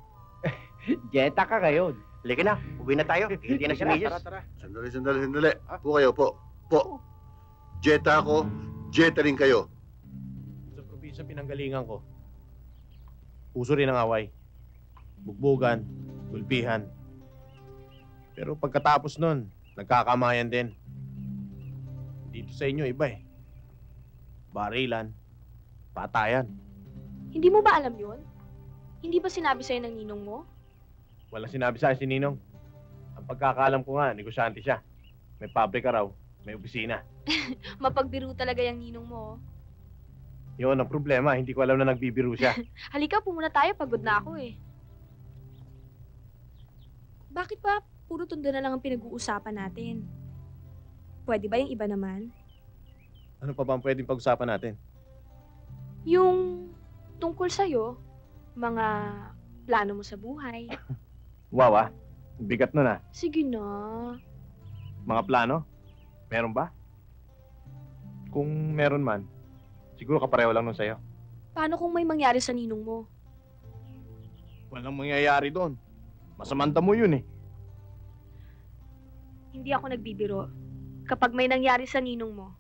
Jetta ka ngayon. Halika na, uwi na tayo. Hindi na si Miyas. Sandali. Po kayo, po. Jetta ako, Jetta rin kayo. Sa probinsya pinanggalingan ko, puso rin ang away. Bugbugan, gulpihan. Pero pagkatapos nun, nagkakamayan din. Dito sa inyo, iba eh. Barilan, patayan. Hindi mo ba alam yun? Hindi ba sinabi sa'yo ng ninong mo? Walang sinabi sa akin si Ninong. Ang pagkakaalam ko nga, negosyante siya. May pabrika raw, may opisina. Mapagbiro talaga yung ninong mo. Yun ang problema, hindi ko alam na nagbibiro siya. Halika, pumuna tayo. Pagod na ako eh. Bakit ba puro tondo na lang ang pinag-uusapan natin? Pwede ba yung iba naman? Ano pa ba ang pwedeng pag-usapan natin? Yung tungkol sa'yo, mga plano mo sa buhay. Wow bigat nun ah. Sige na. Mga plano? Meron ba? Kung meron man, siguro kapareho lang nun sa'yo. Paano kung may mangyari sa ninong mo? Walang mangyayari doon. Masamanta mo yun eh. Hindi ako nagbibiro. Kapag may nangyari sa ninong mo,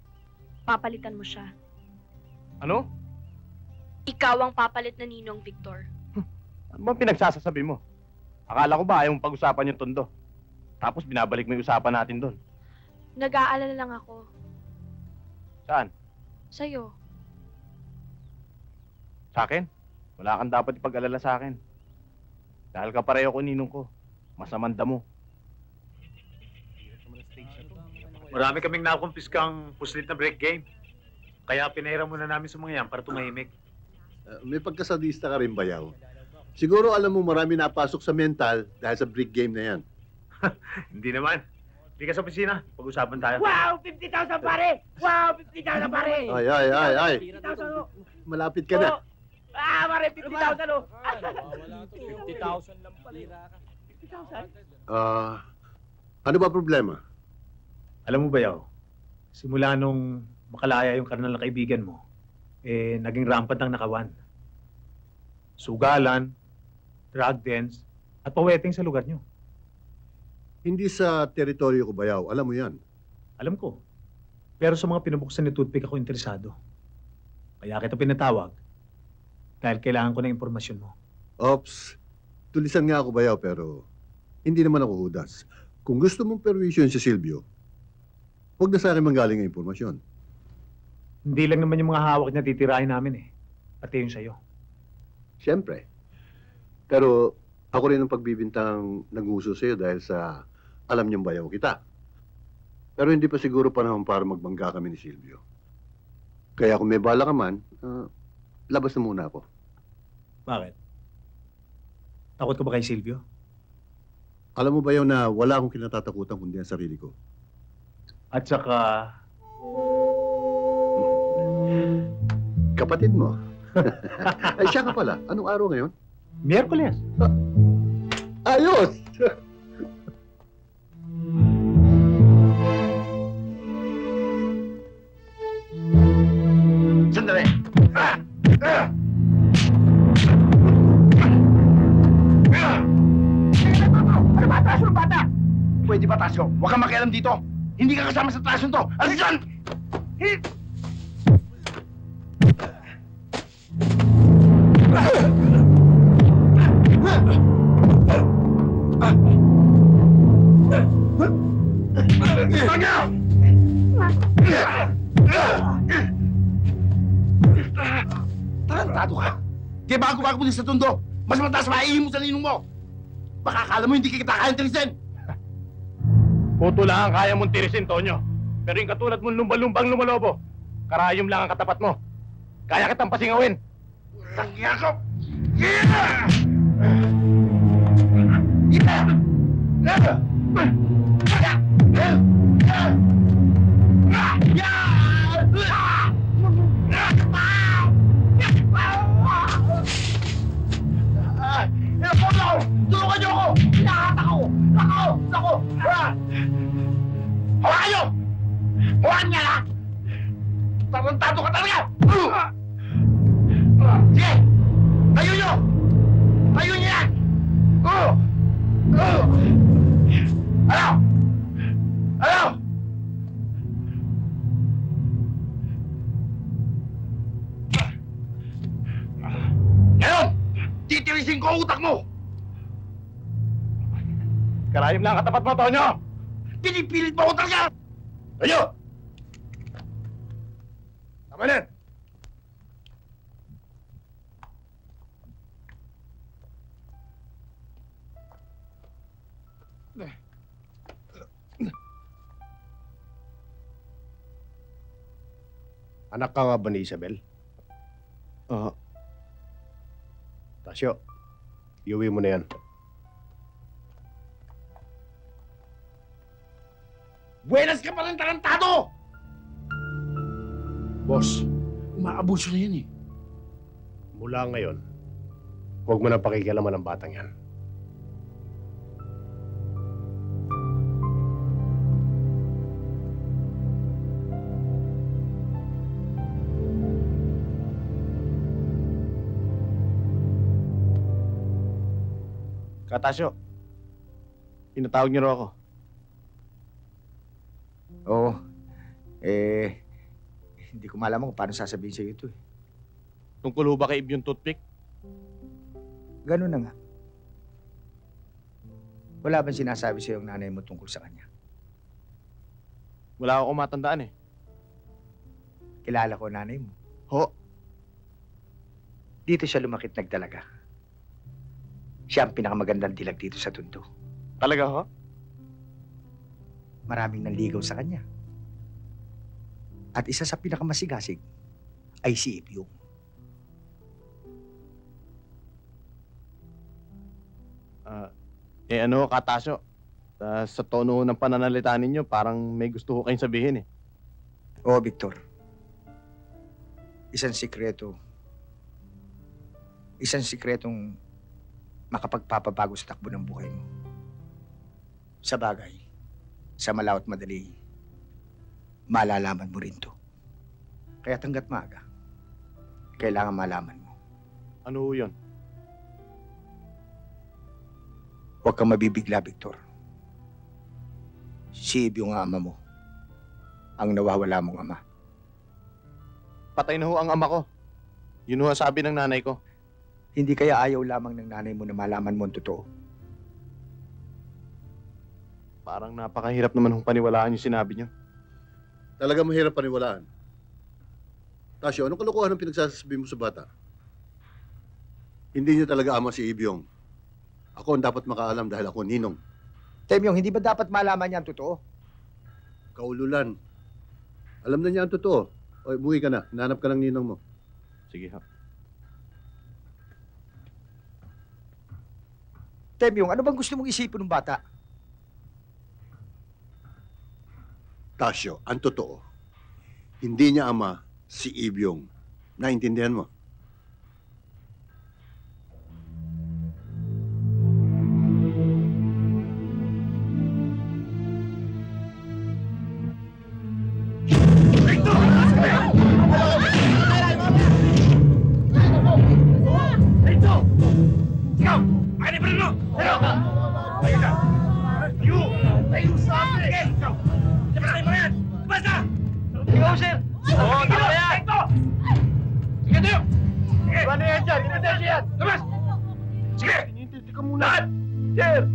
papalitan mo siya. Ano? Ikaw ang papalit na ninong, Victor. Ano bang pinagsasasabi mo? Akala ko ba ayaw mong pag-usapan yung tondo? Tapos binabalik mo yung usapan natin doon. Nag-aalala lang ako. Saan? Sa'yo. Sa akin? Wala kang dapat ipag-alala sa akin. Dahil kapareho ko ninong ko. Masamanda mo. Marami kaming nakumpiskang puslit na break game. Kaya pinahiram muna namin sa mga yan para tumahimik. May pagkasadista ka rin, Bayaw. Siguro alam mo marami napasok sa mental dahil sa brick game na yan. Hindi naman. Hindi ka sa opisina. Pag-usapan tayo. Wow! 50,000 pare! Wow! 50,000 pare! Ay. 50,000 oh! Malapit ka na. Pare! 50,000 oh! 50,000 lang pala. 50,000? Ano ba problema? Alam mo ba, Yaw? Simula nung makalaya yung karnal na kaibigan mo, naging rampant ang nakawan. Sugalan, drug dens, at paweting sa lugar nyo. Hindi sa teritoryo ko, Bayaw. Alam mo yan. Alam ko. Pero sa mga pinubuksan ni Toothpick ako interesado. Kaya kita pinatawag dahil kailangan ko ng impormasyon mo. Ops. Tulisan nga ako, Bayaw, pero hindi naman ako hudas. Kung gusto mong perwisyon si Silvio, huwag na sa akin manggaling ang impormasyon. Hindi lang naman yung mga hawak niya titirahin namin eh. Pati yung sa'yo. Siyempre. Pero ako rin ang pagbibintang nag-uso sa'yo dahil sa alam niyang Bayaw kita. Pero hindi pa siguro panahon para magbangga kami ni Silvio. Kaya kung may bala ka man, labas na muna ako. Bakit? Takot ka ba kay Silvio? Alam mo, Bayaw, na wala akong kinatatakutan kundi ang sarili ko. At saka, Kapatid mo. Ay, siya ka pala. Anong araw ngayon? Miyerkules. Ayos! Sandali! Ano ba atraso ng bata? Pwede ba atraso? Huwag kang makialam dito. Hindi ka kasama sa atraso to. Alis dyan! Tarantado ka! Kaya bago-bago mo din sa tundo, mas mataas maihim mo sa ninong mo! Baka akala mo hindi kita kayang tirisin! Puto lang ang kaya mong tirisin, Tonyo. Pero yung katulad mong lumba-lumbang lumalobo, karayom lang ang katapat mo. Kaya kitang pasingawin. Tangya ko! Yeah! Yeah! Tulungan niyo ako! Hinahat ako! Ako! Hawakan niyo! Hawakan niya lang! Tarantado ka talaga! Sige! Tayo niyo! Tayo niyo yan! Ano? Ano? Ngayon! Titirisin ko ang utak mo! Karayom lang ang katapat mo, Tonyo! Pinipilit mo ako talaga! Tayo! Tama na yan! Anak ka nga ba ni Isabel? Oo. Tasyo, iuwi mo na yan. Buenas ka pa rin, tarantado! Boss, Umaabuso na yan eh. mula ngayon, huwag mo na pakikialaman ng batang yan. Katasyo, pinatawag niyo raw ako. Oo. Hindi ko malaman kung paano sasabihin sa'yo ito eh. Tungkol ho ba kay Ib yung toothpick? Ganun na nga. Wala bang sinasabi sa'yo ang nanay mo tungkol sa kanya? Wala ako matandaan eh. Kilala ko ang nanay mo. Ho? Dito siya lumakit nagdalaga. Siya ang pinakamagandang dilag dito sa Tondo. Talaga ho? Maraming nanligaw sa kanya. At isa sa pinakamasigasig ay si Ibyong. Ano, Katasyo? Sa tono ng pananalita ninyo, parang may gusto ko kayong sabihin eh. Oo, Victor. Isang sikretong makapagpapabago sa takbo ng buhay mo. Sa bagay, sa malawat madali, malalaman mo rin to. Kaya hanggat maaga, kailangan malaman mo. Ano ho yun? Huwag kang mabibigla, Victor. Si Ib yung ama mo, ang nawawala mong ama. Patay na ho ang ama ko. Yun ho ang sabi ng nanay ko. Hindi kaya ayaw lamang ng nanay mo na malaman mo ang totoo. Parang napakahirap naman hong paniwalaan yung sinabi niyo. Talaga mahirap paniwalaan. Tasyo, anong kalokohan ang pinagsasabi mo sa bata? Hindi niya talaga ama si Ibyong. Ako ang dapat makaalam dahil ako ninong. Temyong, hindi ba dapat malaman niya ang totoo? Kaululan. Alam na niya ang totoo. O, umuwi ka na. Hinanap ka ng ninong mo. Sige ha. Temyong, ano bang gusto mong isipin ng bata? Tasyo, ang totoo, hindi niya ama si Ibyong. Naintindihan mo?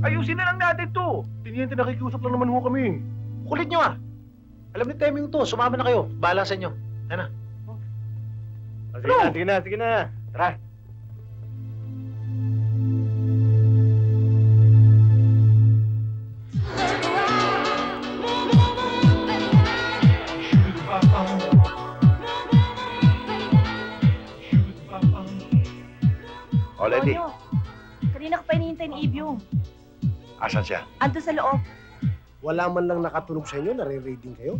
Ayusin na lang natin to. Tiniente, nakikiusap lang naman ho kami. Kulit nyo ah. Alam ni Teming to, sumama na kayo. Bahala sa inyo. Ano? Sige na. Tara. O, Lady. Tonyo, kanina ko pa hinihintay ni Ibyong. Asan siya? Ando sa loob. Wala man lang nakatunog sa inyo, nare-raiding kayo?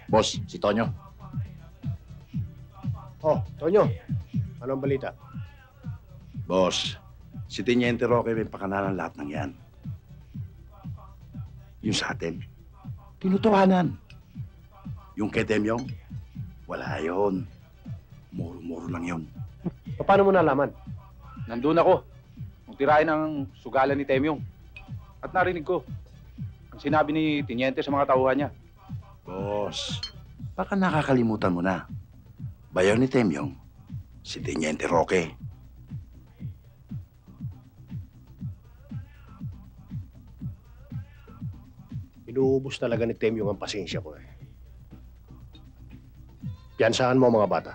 Boss, si Tonyo. Oh, Tonyo. Anong balita? Boss, si Teniente Roque may pakanalan lahat ng yan. Yung sa atin, tinutuhanan. Yung kay Temyong, wala yun. Muro-muro lang yun. Paano mo nalaman? Nandun ako. Nung tirahin ang sugalan ni Temyong. At narinig ko ang sinabi ni Teniente sa mga tauhan niya. Boss, baka nakakalimutan mo na. Bayaw ni Temyong, si Teniente Roque. Inuubos talaga ni Temyong ang pasensya ko eh. Piyansahan mo mga bata.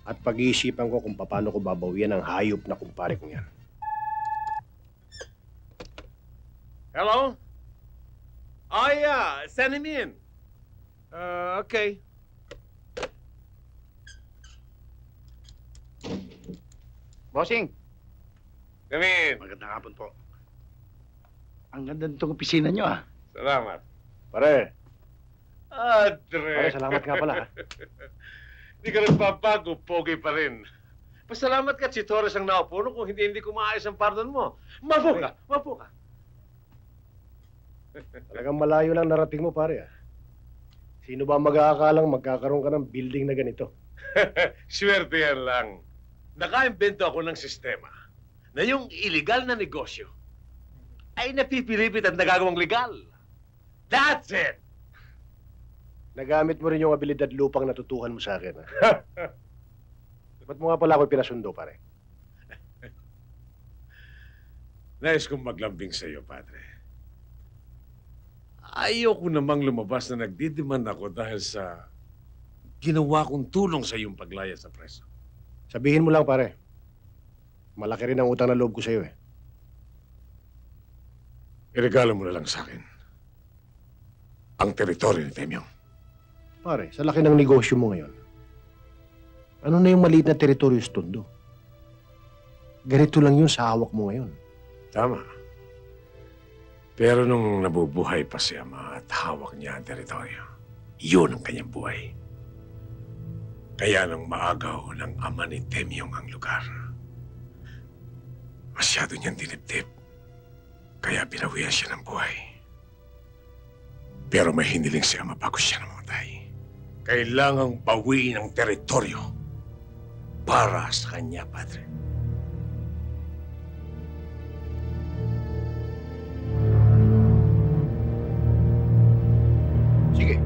At pag-iisipan ko kung paano ko babawian ang hayop na kumpare kong yan. Hello? Oh, yeah. Send him in. Okay. Bossing! Come in. Magandang hapon po. Ang ganda nitong opisina nyo ah. Salamat. Pare, Adre. salamat nga pala. Ha? Hindi ka nagpapago, pogi pa rin. Pasalamat ka, si Torres ang naupo kung hindi ko maayos ang pardon mo. Mapo ka. Talagang malayo lang narating mo, pare. Ah. Sino ba mag-aakalang magkakaroon ka ng building na ganito? Swerte yan lang. Nakaimbento ako ng sistema na yung illegal na negosyo ay napipilipit at nagagawang legal. That's it! Nagamit mo rin yung abilidad lupang natutuhan mo sa akin. Ha? Ba't mo nga pala ako pinasundo, pare? Nais kong maglambing sa iyo, Padre. Ayoko namang lumabas na nagdidiman ako dahil sa ginawa kong tulong sa iyong paglaya sa preso. Sabihin mo lang, pare. Malaki rin ang utang na loob ko sa iyo, eh. Iregalo mo na lang sa akin ang teritoryo ni Temyong. Pare, sa laki ng negosyo mo ngayon, ano na yung maliit na teritoryo sa Tondo? Ganito lang yun sa hawak mo ngayon. Tama. Pero nung nabubuhay pa si Ama at hawak niya ang teritoryo, yun ang kanyang buhay. Kaya nang maagaw ng ama ni Temyong ang lugar, masyado niyang dinibdib. Kaya binawian siya ng buhay. Pero may hiniling si Ama bago siya namatay. Kailangang bawiin ang teritoryo para sa kanya, Padre. Sige.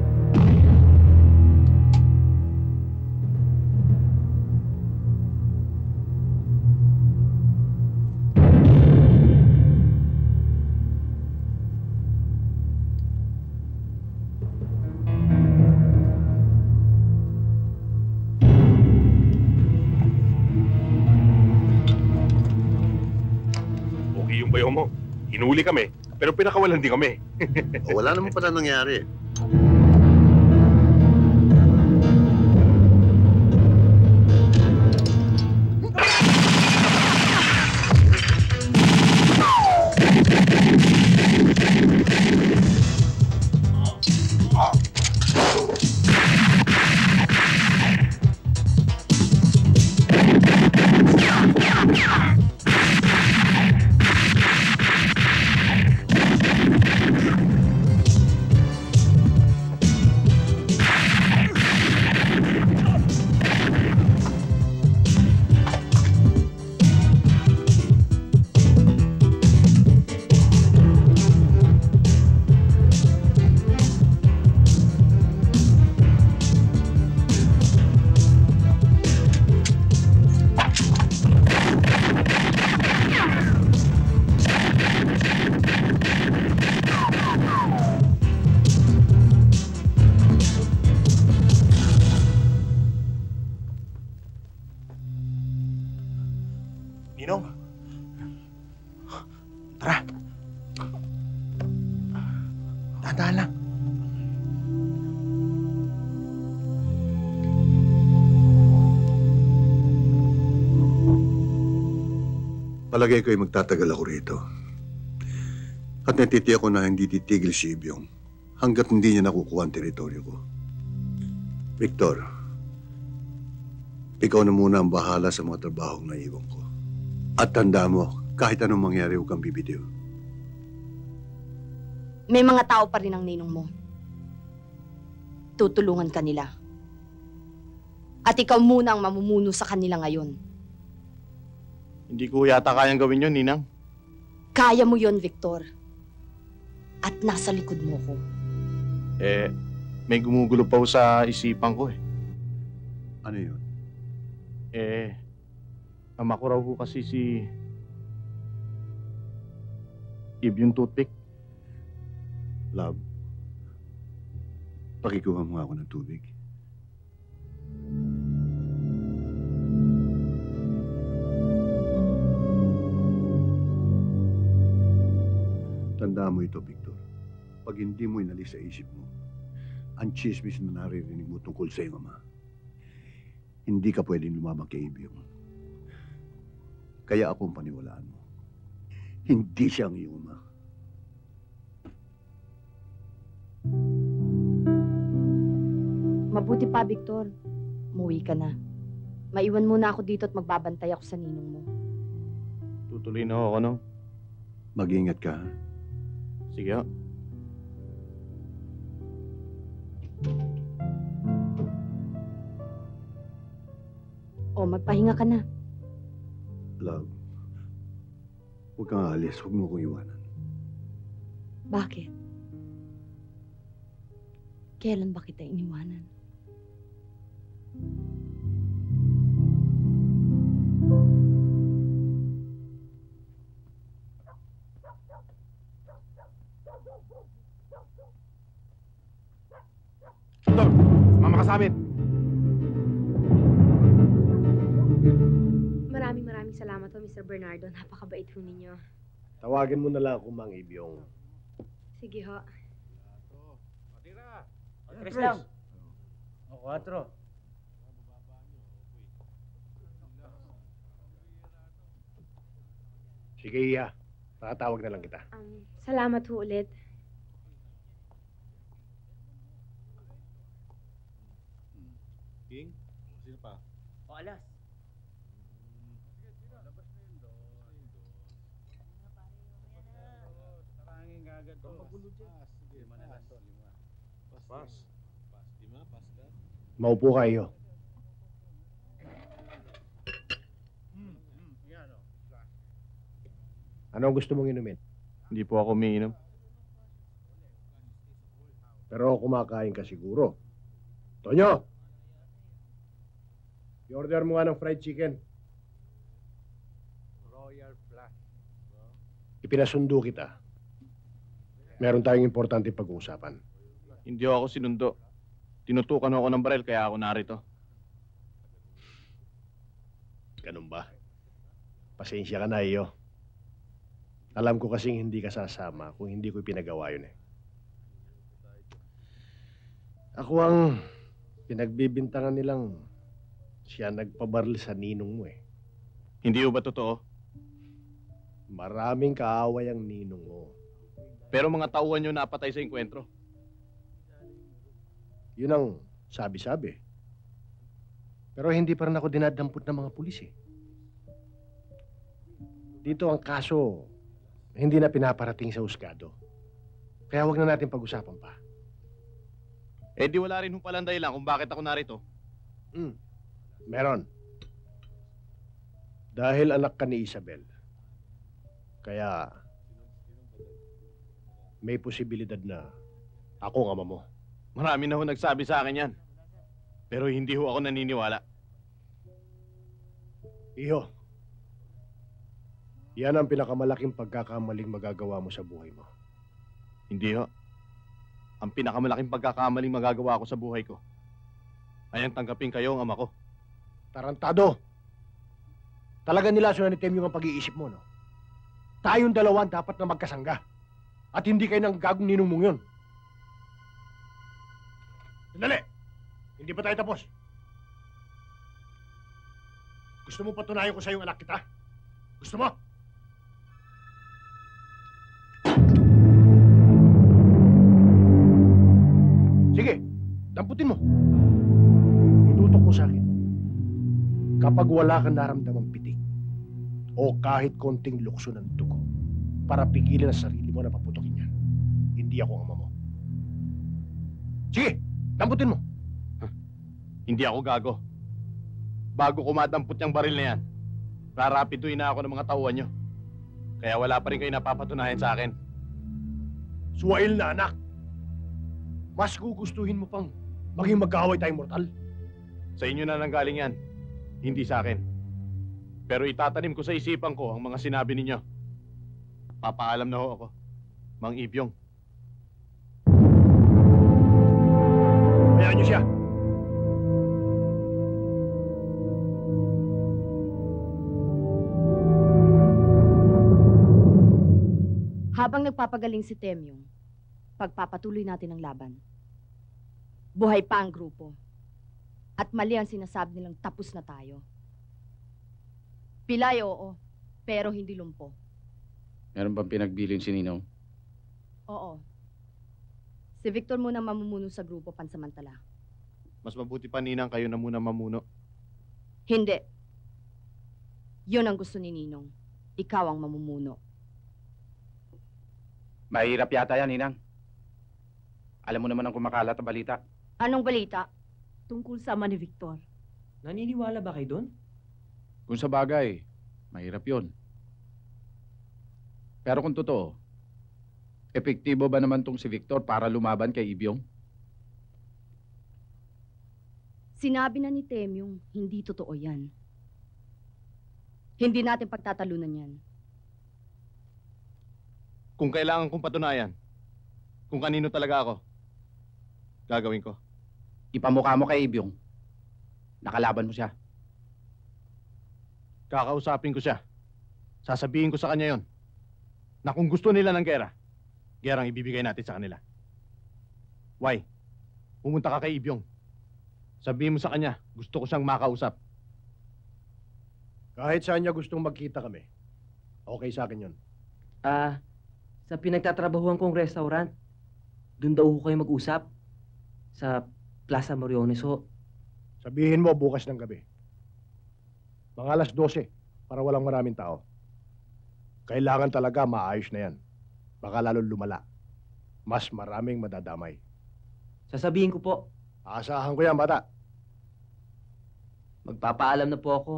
Yung bayo mo, hinuli kami, pero pinakawalan din kami. Wala naman pala nangyari. Ninong? Tara. Dahan-dahan lang. Palagay ko'y magtatagal ako rito. At natitiyak ko na hindi titigil si Ibyong hanggat hindi niya nakukuha ang teritoryo ko. Victor, ikaw na muna ang bahala sa mga trabahong naiwan ko. At tanda mo, kahit anong mangyari, huwag kang bibitiw. May mga tao pa rin ang ninong mo. Tutulungan ka nila. At ikaw muna ang mamumuno sa kanila ngayon. Hindi ko yata kayang gawin yun, Ninang. Kaya mo yon, Victor. At nasa likod mo ko. Eh, may gumugulo pa ho sa isipan ko eh. Ano yun? Eh, ama ko raw ho kasi si Ib yung toothpick. Love, pakikuha mo nga ako ng tubig. Tandaan mo ito, Victor. Pag hindi mo inalis sa isip mo, ang chismis na naririnig mo tungkol sa iyong ama, hindi ka pwedeng lumabang kay Ibyong. Kaya akong paniwalaan mo. Hindi siya ang iyong ama. Mabuti pa, Victor. Umuwi ka na. Maiwan muna ako dito at magbabantay ako sa ninong mo. Tutuloy na ho ako, no? Mag-ingat ka, ha? Sige ho. O, magpahinga ka na. Love, huwag kang aalis. Huwag mo akong iwanan. Bakit? Kailan ba kita iniwanan? Doktor, sumama ka sa amin. Maraming salamat ho, Mr. Bernardo. Napakabait ho ninyo. Tawagin mo na lang ako Mang Ibyong. Sige ho. Tres lang. O, 4. Sige, Iya. Tatawag na lang kita. Salamat ho ulit. King? Sino pa? O, alas. Tarangin ka agad to. Magulo dyan. Sige, 5 na lang to. 5. Pas. 5, pas ka. Maupo kayo. Ano gusto mong inumin? Hindi po ako umiinom. Pero kumakain ka siguro. Tonyo! I-order mo nga ng fried chicken. Royal Flush. Ipinasundo kita. Meron tayong importante pag-uusapan. Hindi ako sinundo. Tinutukan ako ng baril kaya ako narito. Ganun ba? Pasensya ka na, iyo. Alam ko kasing hindi ka sasama kung hindi ko pinagawa yun eh. Ako ang pinagbibintangan nilang siya nagpabaril sa ninong mo eh. Hindi ba totoo? Maraming kaaway ang ninong mo. Pero mga tauhan nyo napatay sa enkwentro. Yun ang sabi-sabi. Pero hindi pa rin ako dinadampot ng mga pulis eh. Dito ang kaso, hindi na pinaparating sa husgado. Kaya wag na natin pag-usapan pa. Eh di wala rin hong palang dahilan kung bakit ako narito. Meron. Dahil anak ka ni Isabel. Kaya may posibilidad na ako ang ama mo. Marami na ho nagsabi sa akin yan. Pero hindi ho ako naniniwala. Iho, yan ang pinakamalaking pagkakamaling magagawa mo sa buhay mo. Hindi ho. Ang pinakamalaking pagkakamaling magagawa ko sa buhay ko ay ang tanggapin kayo ang ama ko. Tarantado! Talaga nilaso na ni Temyo ang pag-iisip mo, no? Tayong dalawa dapat na magkasangga. At hindi kayo ng gagong ninong mong yun. Sandali! Hindi pa tayo tapos. Gusto mo patunayan ko sa yung anak kita? Gusto mo? Sige, damputin mo. Itutok mo sa akin. Kapag wala kang naramdamang pitik o kahit konting lukso ng dugo para pigilan ang sarili mo na paputokin yan, hindi ako ang ama mo. Sige, damputin mo. Hindi ako gago. Bago kumadampot yung baril na yan, rarapiduin na ako ng mga tauhan nyo. Kaya wala pa rin kayo napapatunayan sa akin. Suwail na anak. Mas gugustuhin mo pang maging magkaaway tayong mortal. Sa inyo na nanggaling yan, hindi sa akin. Pero itatanim ko sa isipan ko ang mga sinabi ninyo. Papaalam na ho ako, Mang Ibyong. Hayaan niyo siya. Habang nagpapagaling si Temyong, pagpapatuloy natin ang laban. Buhay pa ang grupo. At mali ang sinasabi nilang tapos na tayo. Pilay, oo, pero hindi lumpo. Meron bang pinagbilin si Ninong? Oo. Si Victor muna mamumuno sa grupo pansamantala. Mas mabuti pa, Ninang, kayo na muna mamuno. Hindi. Yun ang gusto ni Ninong. Ikaw ang mamumuno. Mahirap yata yan, Ninang. Alam mo naman ang kumakalat na balita. Anong balita? Tungkol sa ama ni Victor. Naniniwala ba kayo doon? Kung sa bagay, mahirap yun. Pero kung totoo, epektibo ba naman tong si Victor para lumaban kay Ibyong? Sinabi na ni Temyong, hindi totoo yan. Hindi natin pagtatalunan yan. Kung kailangan kong patunayan, kung kanino talaga ako, gagawin ko. Ipamukha mo kay Ibyong. Nakalaban mo siya. Kakausapin ko siya. Sasabihin ko sa kanya yon na kung gusto nila ng gera, gerang ibibigay natin sa kanila. Why? Pumunta ka kay Ibyong. Sabihin mo sa kanya, gusto ko siyang makausap. Kahit saan niya gustong magkita kami, okay sa akin yun. Sa pinagtatrabahuan kong restaurant, doon daw ko kayo mag-usap. Sa Plaza Moriones ho. Sabihin mo bukas ng gabi. Mga alas 12, para walang maraming tao. Kailangan talaga maayos na yan. Baka lalong lumala. Mas maraming madadamay. Sasabihin ko po. Aasahan ko yan, bata. Magpapaalam na po ako.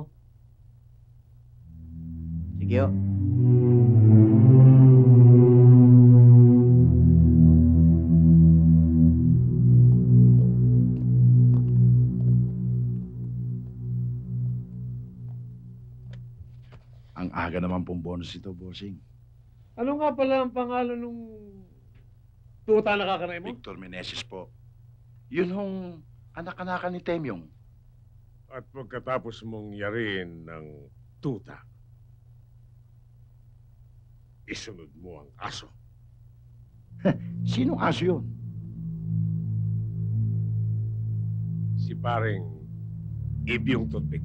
Sige ho. Ang aga naman pong bonus ito, bossing. Ano nga pala ang pangalan nung tuta na kakanay mo? Victor Meneses po. Yun hong anak-anakan ni Temyong. At pagkatapos mong yarin ng tuta, isunod mo ang aso. Sinong aso yun? Si paring Ibyong Toothpick.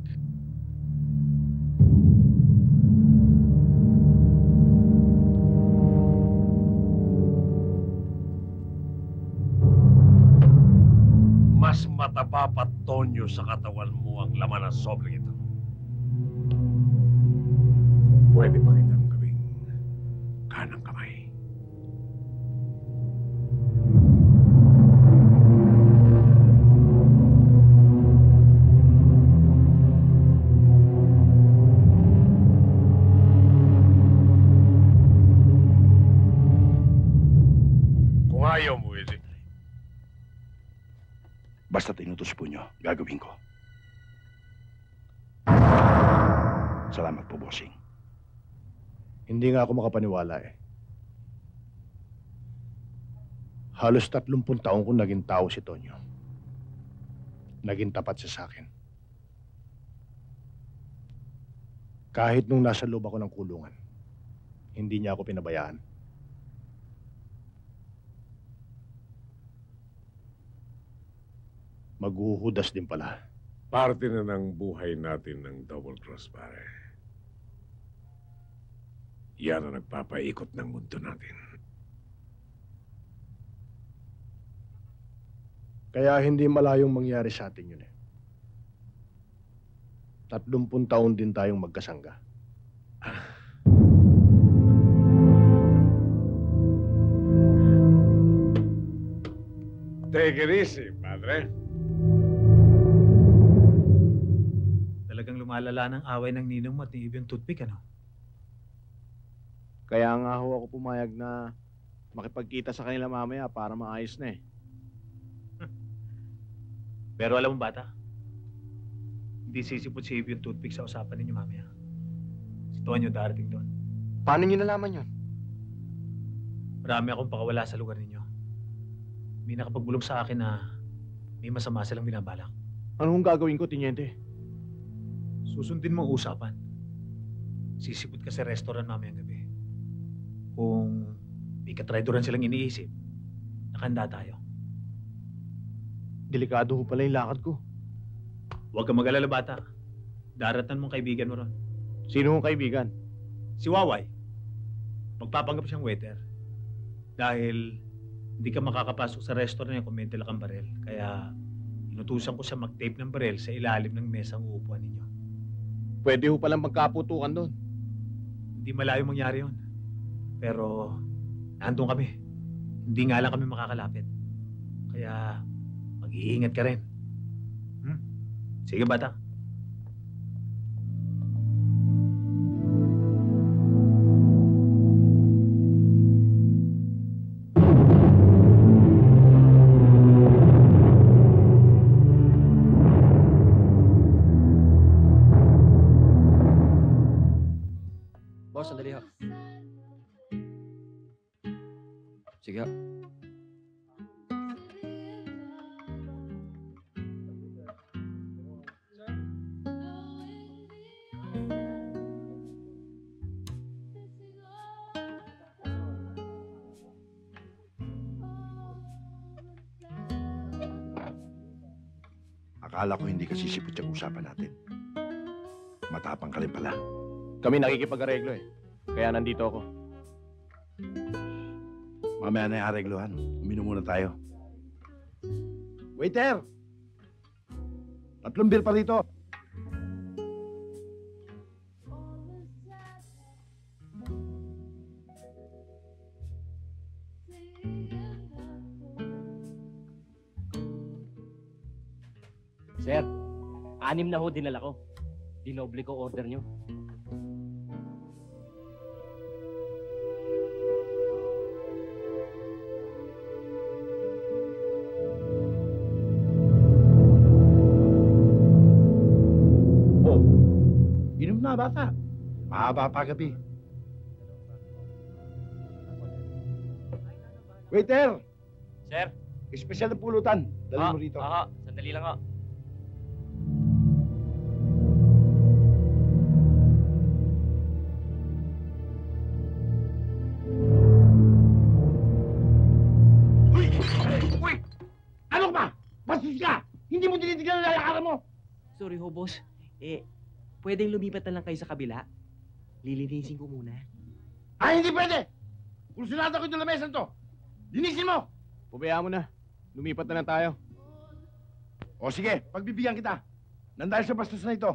Mas mataba pa, Tonyo, sa katawan mo ang laman ng sobrang ito. Pwede pa kitang gawing kanang kamay. Kung ayaw mo, edi. Basta't inutos po nyo, gagawin ko. Salamat po, bossing. Hindi nga ako makapaniwala eh. Halos 30 taon kong naging tao si Tonyo. Naging tapat siya sa akin. Kahit nung nasa loob ako ng kulungan, hindi niya ako pinabayaan. Maghuhudas din pala. Parte na ng buhay natin ng double cross, pare. Yan ang nagpapaikot ng mundo natin. Kaya hindi malayong mangyari sa atin yun eh. 30 taon din tayong magkasangga. Take it easy, padre. Talagang lumalala ng away ng ninong mo at ni Ibyung Toothpick, ano? Kaya nga ho ako pumayag na makipagkita sa kanila mamaya para maayos na eh. Pero alam mo, bata, hindi sisipot si Ibyung Toothpick sa usapan ninyo mamaya. Si Tonyo darating doon. Paano niyo nalaman yun? Marami akong pakawala sa lugar ninyo. May nakapagbulong sa akin na may masama silang binabalak. Anong gagawin ko, Tiniente? Susundin mo ang usapan. Sisipot ka sa restaurant mamayang gabi. Kung may katraidoran silang iniisip, nakahanda tayo. Delikado ho pala yung lakad ko. Huwag kang mag-alala, bata. Daratan mong kaibigan mo ron. Sino mong kaibigan? Si Waway. Magpapanggap siyang waiter. Dahil hindi ka makakapasok sa restaurant niya kung may dala kang barel. Kaya inutusan ko siya mag-tape ng barel sa ilalim ng mesang uupuan ninyo. Pwede ho palang magkaputukan doon. Hindi malayo mangyari yun. Pero nandun kami. Hindi nga lang kami makakalapit. Kaya mag-iingat ka rin. Sige, bata. Boss, sandali ho. Sige ho. Akala ko hindi ka sisipot yung usapan natin. Matapang ka rin pala. Kami nakikipag-areglo eh. Kaya nandito ako. Mamaya na yung areglohan. Uminom muna tayo. Waiter! 3 beer pa rito. Sir, 6 na ho dinala ko. Dinoble ko order nyo. Oh, inom na bata. Mahaba pa gabi. Waiter! Sir? Espesyal na pulutan. Dali mo rito. Sandali lang ho. Ano ka ba? Bastos ka! Hindi mo tinitignan ang lalakaran mo! Sorry ho, boss. Pwedeng lumipat na lang kayo sa kabila? Lilinisin ko muna. Ay, hindi pwede! Kung sinada ko yung lamesan to, linisin mo! Pabayaan mo na. Lumipat na lang tayo. O sige, pagbibigyan kita. Nandahil sa bastos na ito.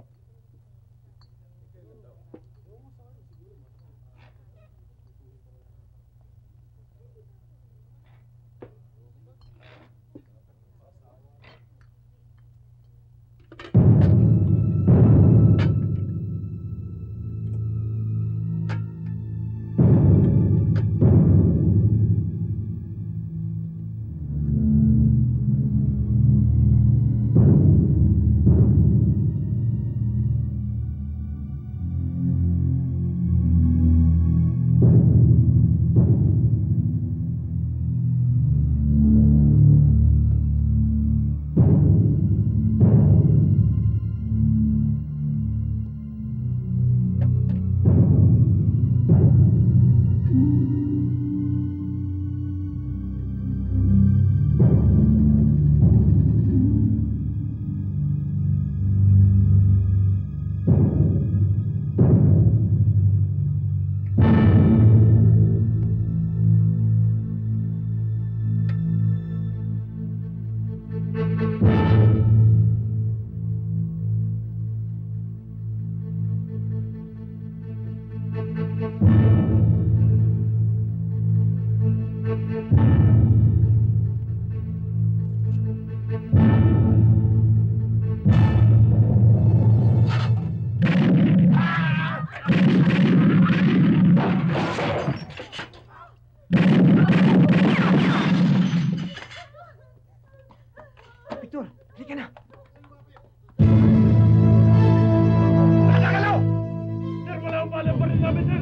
pa rin namin, sir!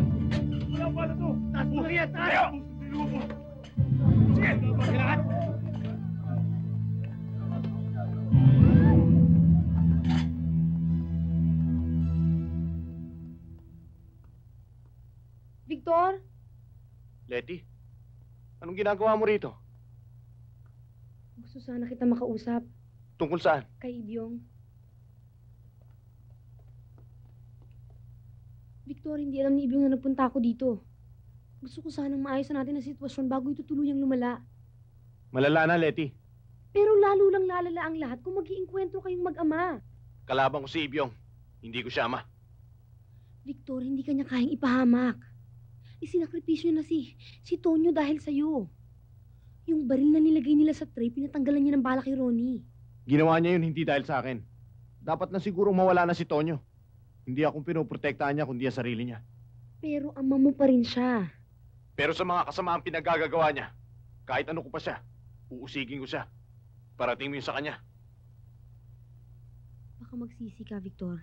Wala pa na to! Taas mo kaya, taas! Tayo! Sige! Kailangan! Victor? Letty, anong ginagawa mo rito? Gusto sana kita makausap Tungkol saan? kay Ibyong. Victor, hindi alam ni Ibyong na nagpunta ako dito. Gusto ko sanang maayos na natin ang sitwasyon bago ito tuluyang lumala. Malala na, Letty. Pero lalo lang lalala ang lahat kung mag-iinkwentro kayong mag-ama. Kalaban ko si Ibyong. Hindi ko siya ama. Victor, hindi kanya kayang ipahamak. Isinakripisyo na si Tonyo dahil sa'yo. Yung baril na nilagay nila sa tray, pinatanggalan niya ng bala kay Ronnie. Ginawa niya yun hindi dahil sa akin. Dapat na sigurong mawala na si Tonyo. Hindi akong pinoprotektahan niya kundi ang sarili niya. Pero ama mo pa rin siya. Pero sa mga kasamaang pinagagagawa niya, kahit ano ko pa siya, uusigin ko siya. Parating mo yun sa kanya. Baka magsisi ka, Victor.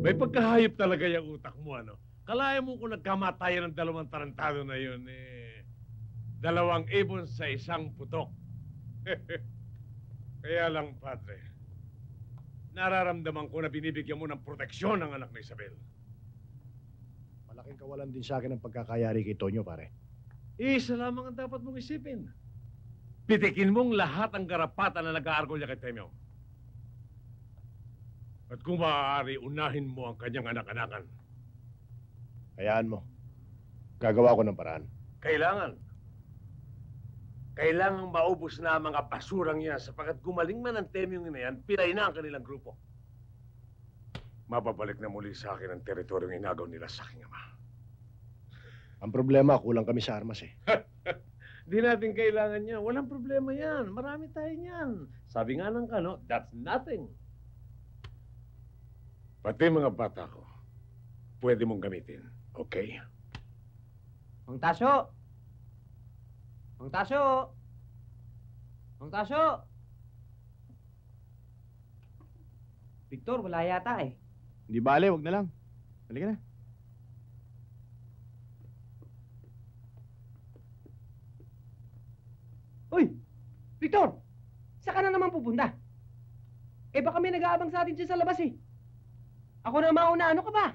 May pagkahayop talaga yung utak mo, ano? Kalaya mo kung nagkamatayan ng dalawang tarantado na yun, dalawang ibon sa isang putok. Kaya lang, Padre, nararamdaman ko na binibigyan mo ng proteksyon ang anak ni Isabel. Malaking kawalan din sa akin ang pagkakayari kay Tonyo, pare. Isa lamang ang dapat mong isipin. Pitikin mong lahat ang garapatan na nag-aargol niya kay Temyo. At kung maaari, unahin mo ang kanyang anak-anakan. Hayaan mo. Gagawa ko ng paraan. Kailangan. Kailangang maubos na ang mga basurang yan sapagkat gumaling man ang Temyong na yan, pilay na ang kanilang grupo. Mababalik na muli sa akin ang teritoryong inagaw nila sa aking ama. Ang problema, kulang kami sa armas eh. Di natin kailangan yan. Walang problema yan. Marami tayo yan. Sabi nga ng kano, that's nothing. Pati mga bata ko, pwede mong gamitin. Okay? Mang Tasyo! Mang Tasyo! Mang Tasyo! Victor, wala yata eh. Hindi bale, wag na lang. Halika na. Uy! Victor! Saan ka na naman pupunta? Eh baka may nag-aabang sa atin dyan sa labas eh. Ako na mauna, ano ka ba?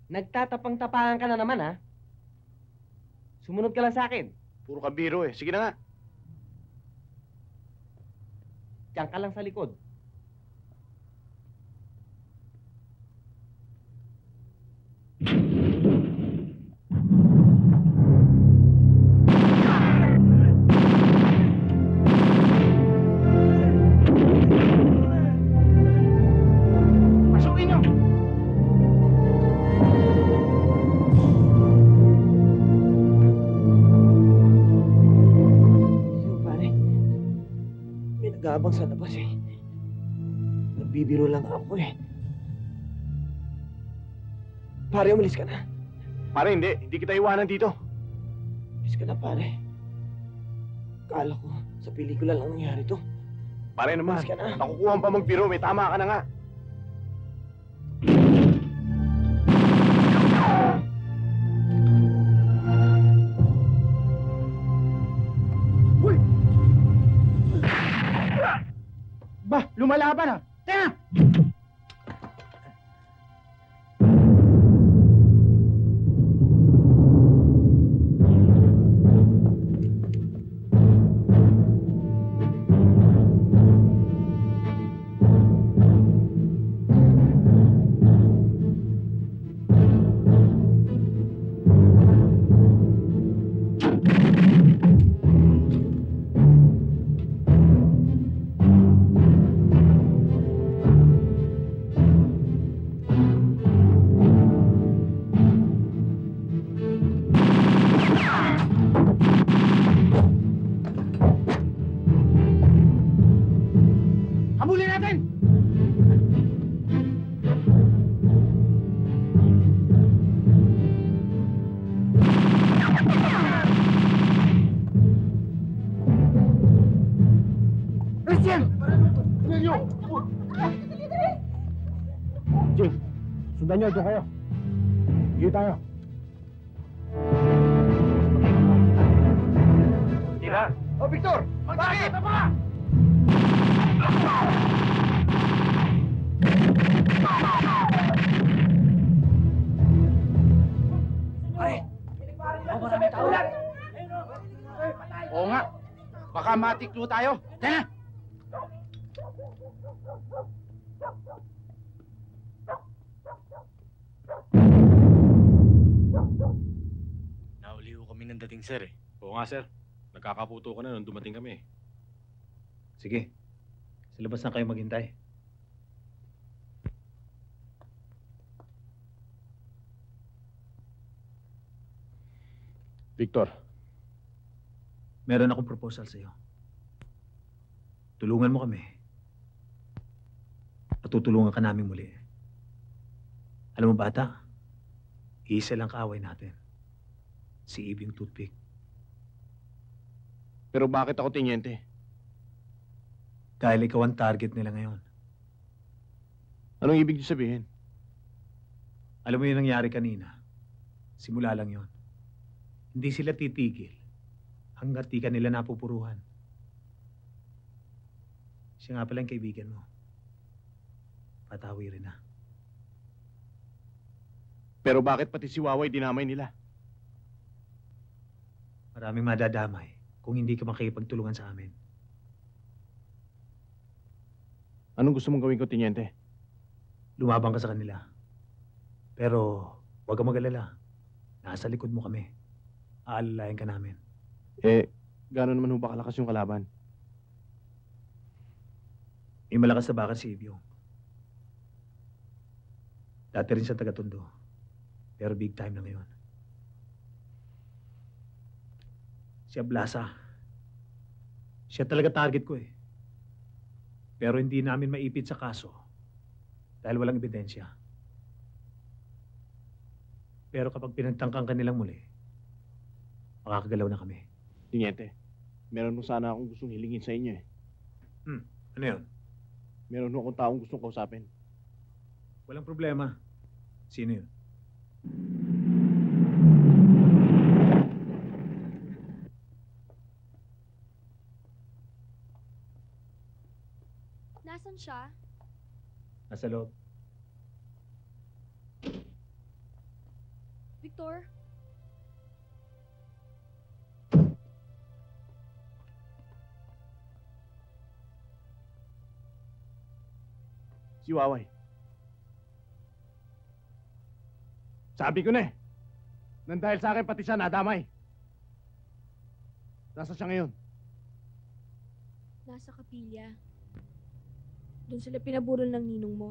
Nagtatapang-tapangan ka na naman, ha? Sumunod ka lang sa akin. Puro ka biro eh. Sige na nga. Diyan ka lang sa likod. Pasukin niyo! Nag-aabang sa labas eh. Nagbibiro lang ako eh. Pare, umalis ka na. Pare, hindi. Hindi kita iwanan dito. Umalis ka na, pare. Kala ko, sa pelikula lang nangyari to. Pare naman, Umalis ka na. nakukuha pa magbiro. May tama ka na nga. Ba, lumalaban ah! Teka! Ibyo! Jing, sundan niyo, doon kayo. Sige tayo. Tira! Oh, Victor! Bakit? Maraming tao. Oo nga. Baka matiklo tayo. Tara! Nauli ko kami ng dating, sir, eh. Oo nga, sir. Nagkakaputo ko na nung dumating kami, eh. Sige. Sa labas na kayo maghintay. Victor, meron akong proposal sa'yo. Tulungan mo kami. At tutulungan ka namin muli. Alam mo, bata, isa lang kaaway natin. Si Eve yung toothpick. Pero bakit ako tinyente? Dahil ikaw ang target nila ngayon. Anong ibig niyo sabihin? Alam mo yung nangyari kanina. Simula lang yon. Hindi sila titigil hanggat di ka nila napupuruhan. Siya nga pala ang kaibigan mo. Patawi rin na. Pero bakit pati si Waway dinamay nila? Maraming madadamay kung hindi ka makikipagtulungan sa amin. Anong gusto mong gawin ko, tinyente? Lumabang ka sa kanila. Pero huwag ka mag-alala. Nasa likod mo kami. Aalalayan ka namin. Eh, gano'n naman ho ba kalakas yung kalaban? May malakas na bakal si Ibyong. Dati rin siya taga-Tondo. Pero big time na ngayon. Siya Blasa. Siya talaga target ko, eh. Pero hindi namin maipit sa kaso dahil walang ebidensya. Pero kapag pinagtangkang kanilang muli, makakagalaw na kami. Tinyente, meron mo sana akong gustong hilingin sa inyo, eh. Ano yun? Meron akong taong gustong kausapin. Walang problema. Sino yun? Nasaan siya? Nasa loob. Victor? Si Waway. Sabi ko na, eh. Nang dahil sa akin pati siya nadamay. Nasa siya ngayon? Nasa kapilya. Doon sila pinaburol ng ninong mo.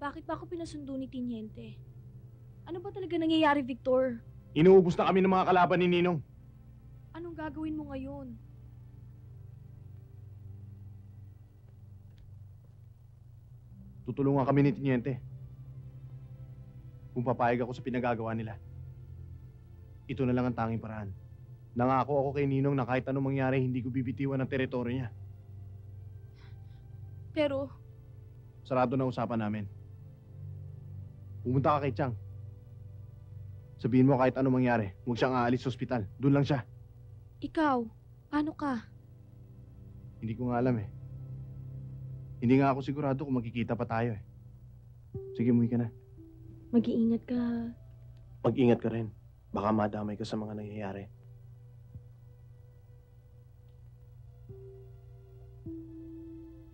Bakit ba ako pinasundo ni Tinyente? Ano ba talaga nangyayari, Victor? Inuubos na kami ng mga kalaban ni Ninong. Anong gagawin mo ngayon? Tutulungan kami ni Tinyente. Kung papayag ako sa pinagagawa nila. Ito na lang ang tanging paraan. Nangako ako kay Ninong na kahit anong mangyari, hindi ko bibitiwan ang teritoryo niya. Pero, Sarado na usapan namin. Pumunta ka kay Chang. Sabihin mo kahit anong mangyari, huwag siyang aalis sa ospital. Doon lang siya. ikaw, paano ka? Hindi ko nga alam, eh. Hindi nga ako sigurado kung magkikita pa tayo, eh. Sige, umuwi ka na. Mag-iingat ka. Mag-ingat ka rin. Baka madamay ka sa mga nangyayari.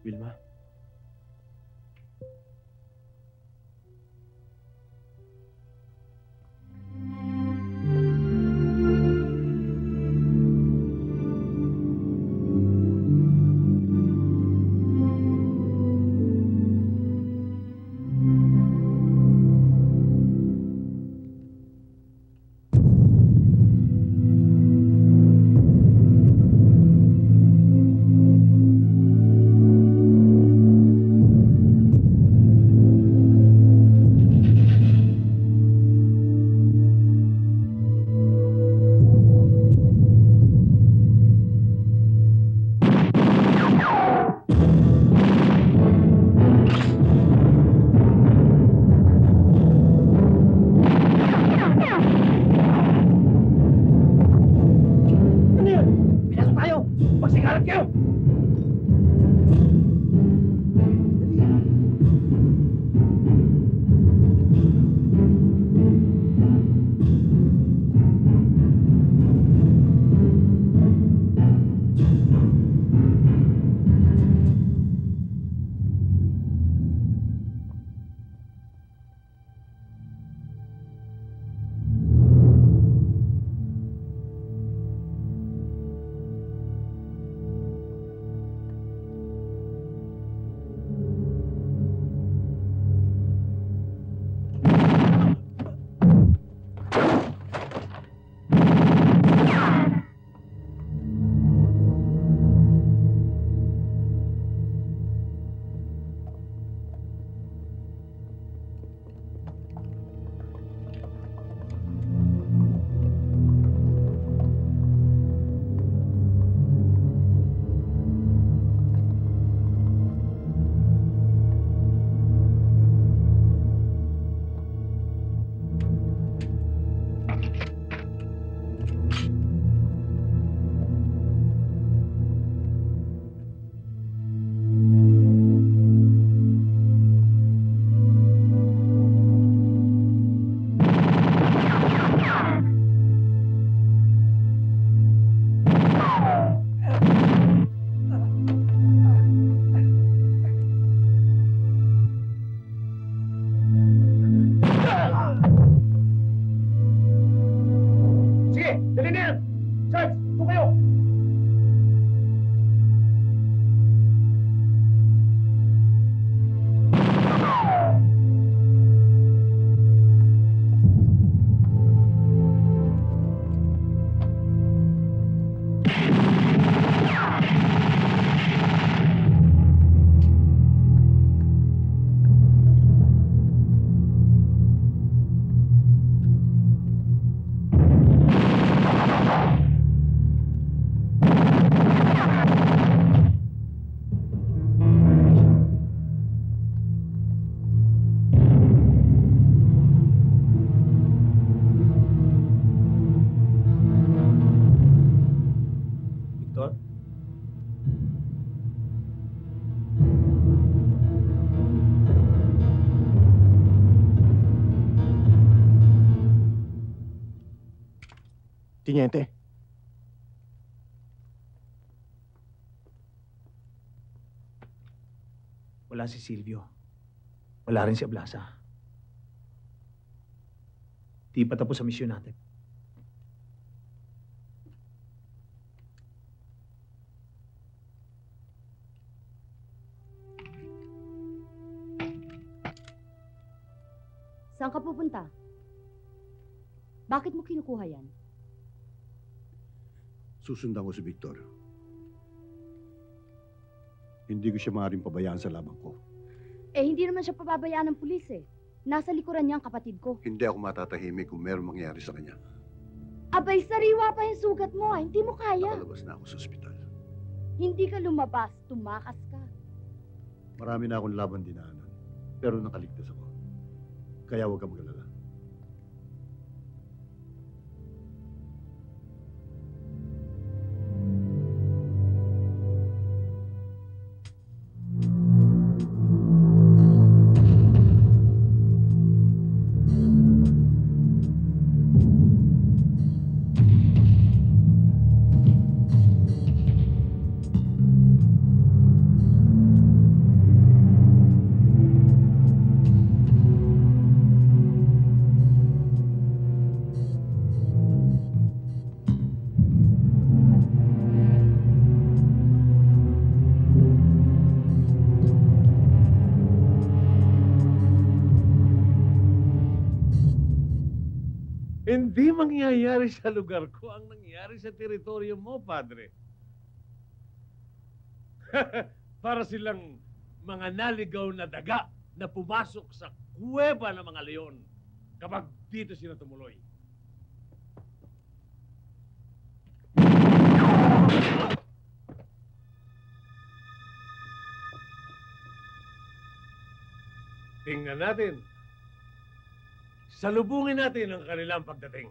Wilma? Maharap kayo! Tiniente. Wala si Silvio. Wala rin si Ablasa. Di pa tapos ang misyon natin. Saan ka pupunta? Bakit mo kinukuha yan? Susundan ko si Victor. Hindi ko siya maaaring pabayaan sa laban ko. Eh, hindi naman siya pababayaan ng pulis eh. Nasa likuran niya ang kapatid ko. Hindi ako matatahimik kung meron mangyari sa kanya. Abay, sariwa pa yung sugat mo ah. Hindi mo kaya. Nakalabas na ako sa ospital. Hindi ka lumabas. Tumakas ka. Marami na akong laban dinaanan. Pero nakaligtas ako. Kaya huwag ka mag-alala. Hindi mangyayari sa lugar ko ang nangyari sa teritoryo mo, Padre. Para silang mga naligaw na daga na pumasok sa kuweba ng mga leon kapag dito sila tumuloy. Tingnan natin. Salubungin natin ang kanilang pagdating.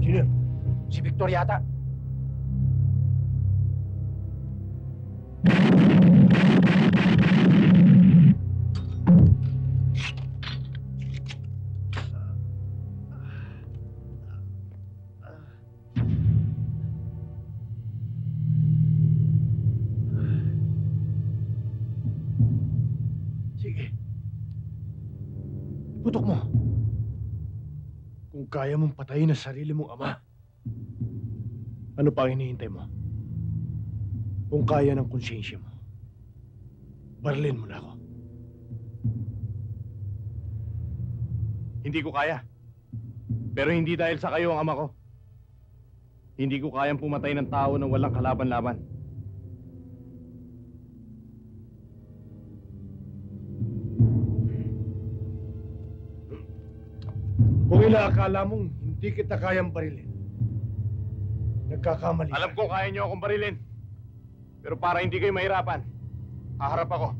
Sino yun? Si Victor yata. Sige. Putok mo. Kung kaya mong patayin ang sarili mong ama, ano pa ang hinihintay mo? Kung kaya ng konsyensya mo, barilin mo na ako. Hindi ko kaya. Pero hindi dahil sa kayo ang ama ko. Hindi ko kayang pumatay ng tao na walang kalaban-laban. Kung inaakala mong hindi kita kayang barilin, nagkakamali ka. Alam ko kaya niyo akong barilin. Pero para hindi kayo mahirapan, haharap ako.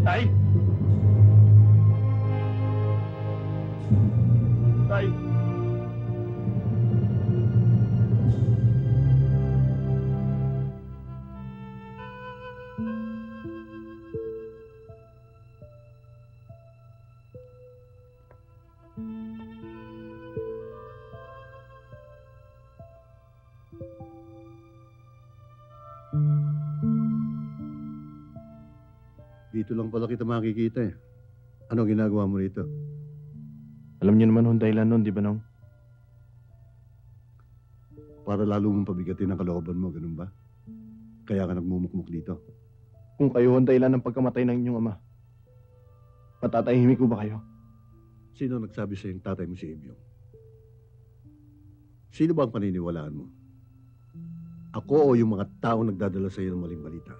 Tay! Tay! Dito lang pala kita makikita eh. Ano ginagawa mo rito? Alam niyo naman ang dahilan nun, di ba, Nong? Para lalo mong pabigatin ang kalooban mo, ganun ba? Kaya ka nagmumukmuk dito. Kung kayo ang dahilan ng pagkamatay ng inyong ama, matatahimik ko ba kayo? Sino nagsabi sa yung tatay mo si Emyo? Sino ba ang paniniwalaan mo? Ako o yung mga taong nagdadala sa iyo ng maling balita?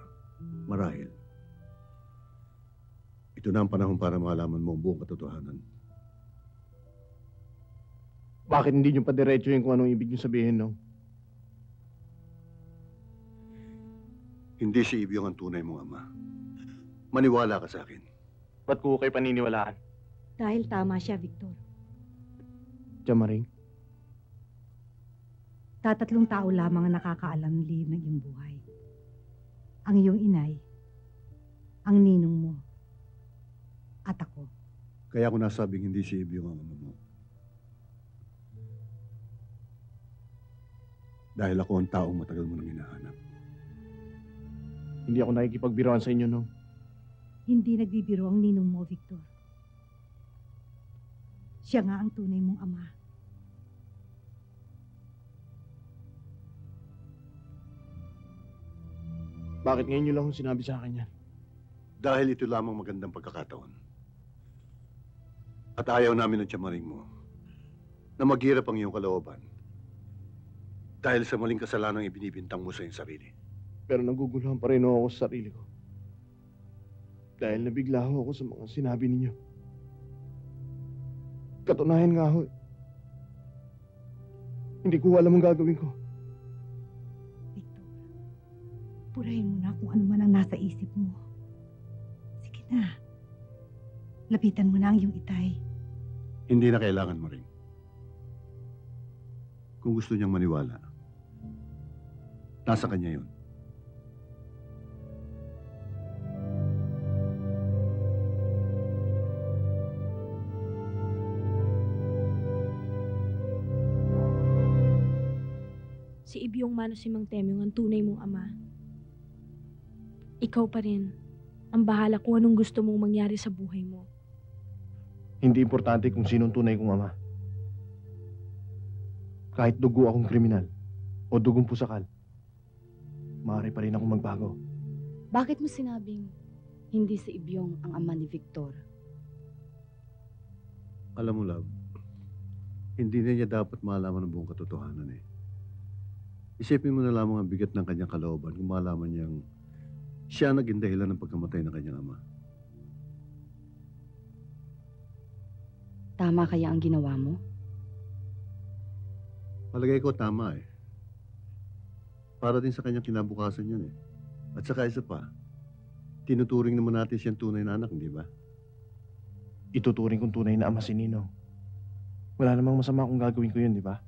Marahil. Ito na ang panahon para malaman mo ang buong katotohanan. Bakit hindi niyo pa diretso yung kung anong ibig niyo sabihin, Nong? Hindi si Ibyong ang tunay mong ama. Maniwala ka sa akin. Ba't ko kayo paniniwalaan? Dahil tama siya, Victor. Jamaring? Tatatlong tao lamang ang nakakaalam ng lihim ng iyong buhay. Ang iyong inay, ang ninong mo, at ako. Kaya ako nasabing hindi si Ibyong ang ama mo. Dahil ako ang taong matagal mo nang hinahanap. Hindi ako nakikipagbiruan sa inyo, Nong. Hindi nagbibiro ang ninong mo, Victor. Siya nga ang tunay mong ama. Bakit ngayon niyo lang sinabi sa akin yan? Dahil ito lamang magandang pagkakataon. At ayaw namin ng tiyamaring mo na maghirap ang iyong kalooban dahil sa maling kasalanang ibinibintang mo sa iyong sarili. Pero naguguluhan pa rin ako sa sarili ko. Dahil nabigla ako sa mga sinabi ninyo. Katunayan nga ho. Hindi ko alam ang gagawin ko. Purahin mo na kung ano man ang nasa isip mo. Sige na. Lapitan mo na ang iyong itay. Hindi na kailangan mo rin. Kung gusto niyang maniwala, nasa kanya yun. Si Ibyong Mano si Mang Temyong ang tunay mong ama. Ikaw pa rin ang bahala kung anong gusto mong mangyari sa buhay mo. Hindi importante kung sinong tunay kong ama. Kahit dugo akong kriminal o dugong pusakal, maaari pa rin akong magbago. Bakit mo sinabing hindi si Ibyong ang ama ni Victor? Alam mo, love, hindi na niya dapat malaman ang buong katotohanan eh. Isipin mo na lamang ang bigat ng kanyang kalooban kung malaman niyang siya naging dahilan ng pagkamatay ng kanyang ama. Tama kaya ang ginawa mo? Palagay ko tama eh. Para din sa kanyang kinabukasan yan eh. At saka isa pa, tinuturing naman natin siyang tunay na anak, hindi ba? Ituturing kong tunay na ama si Ninong. Wala namang masama kung gagawin ko yun, di ba?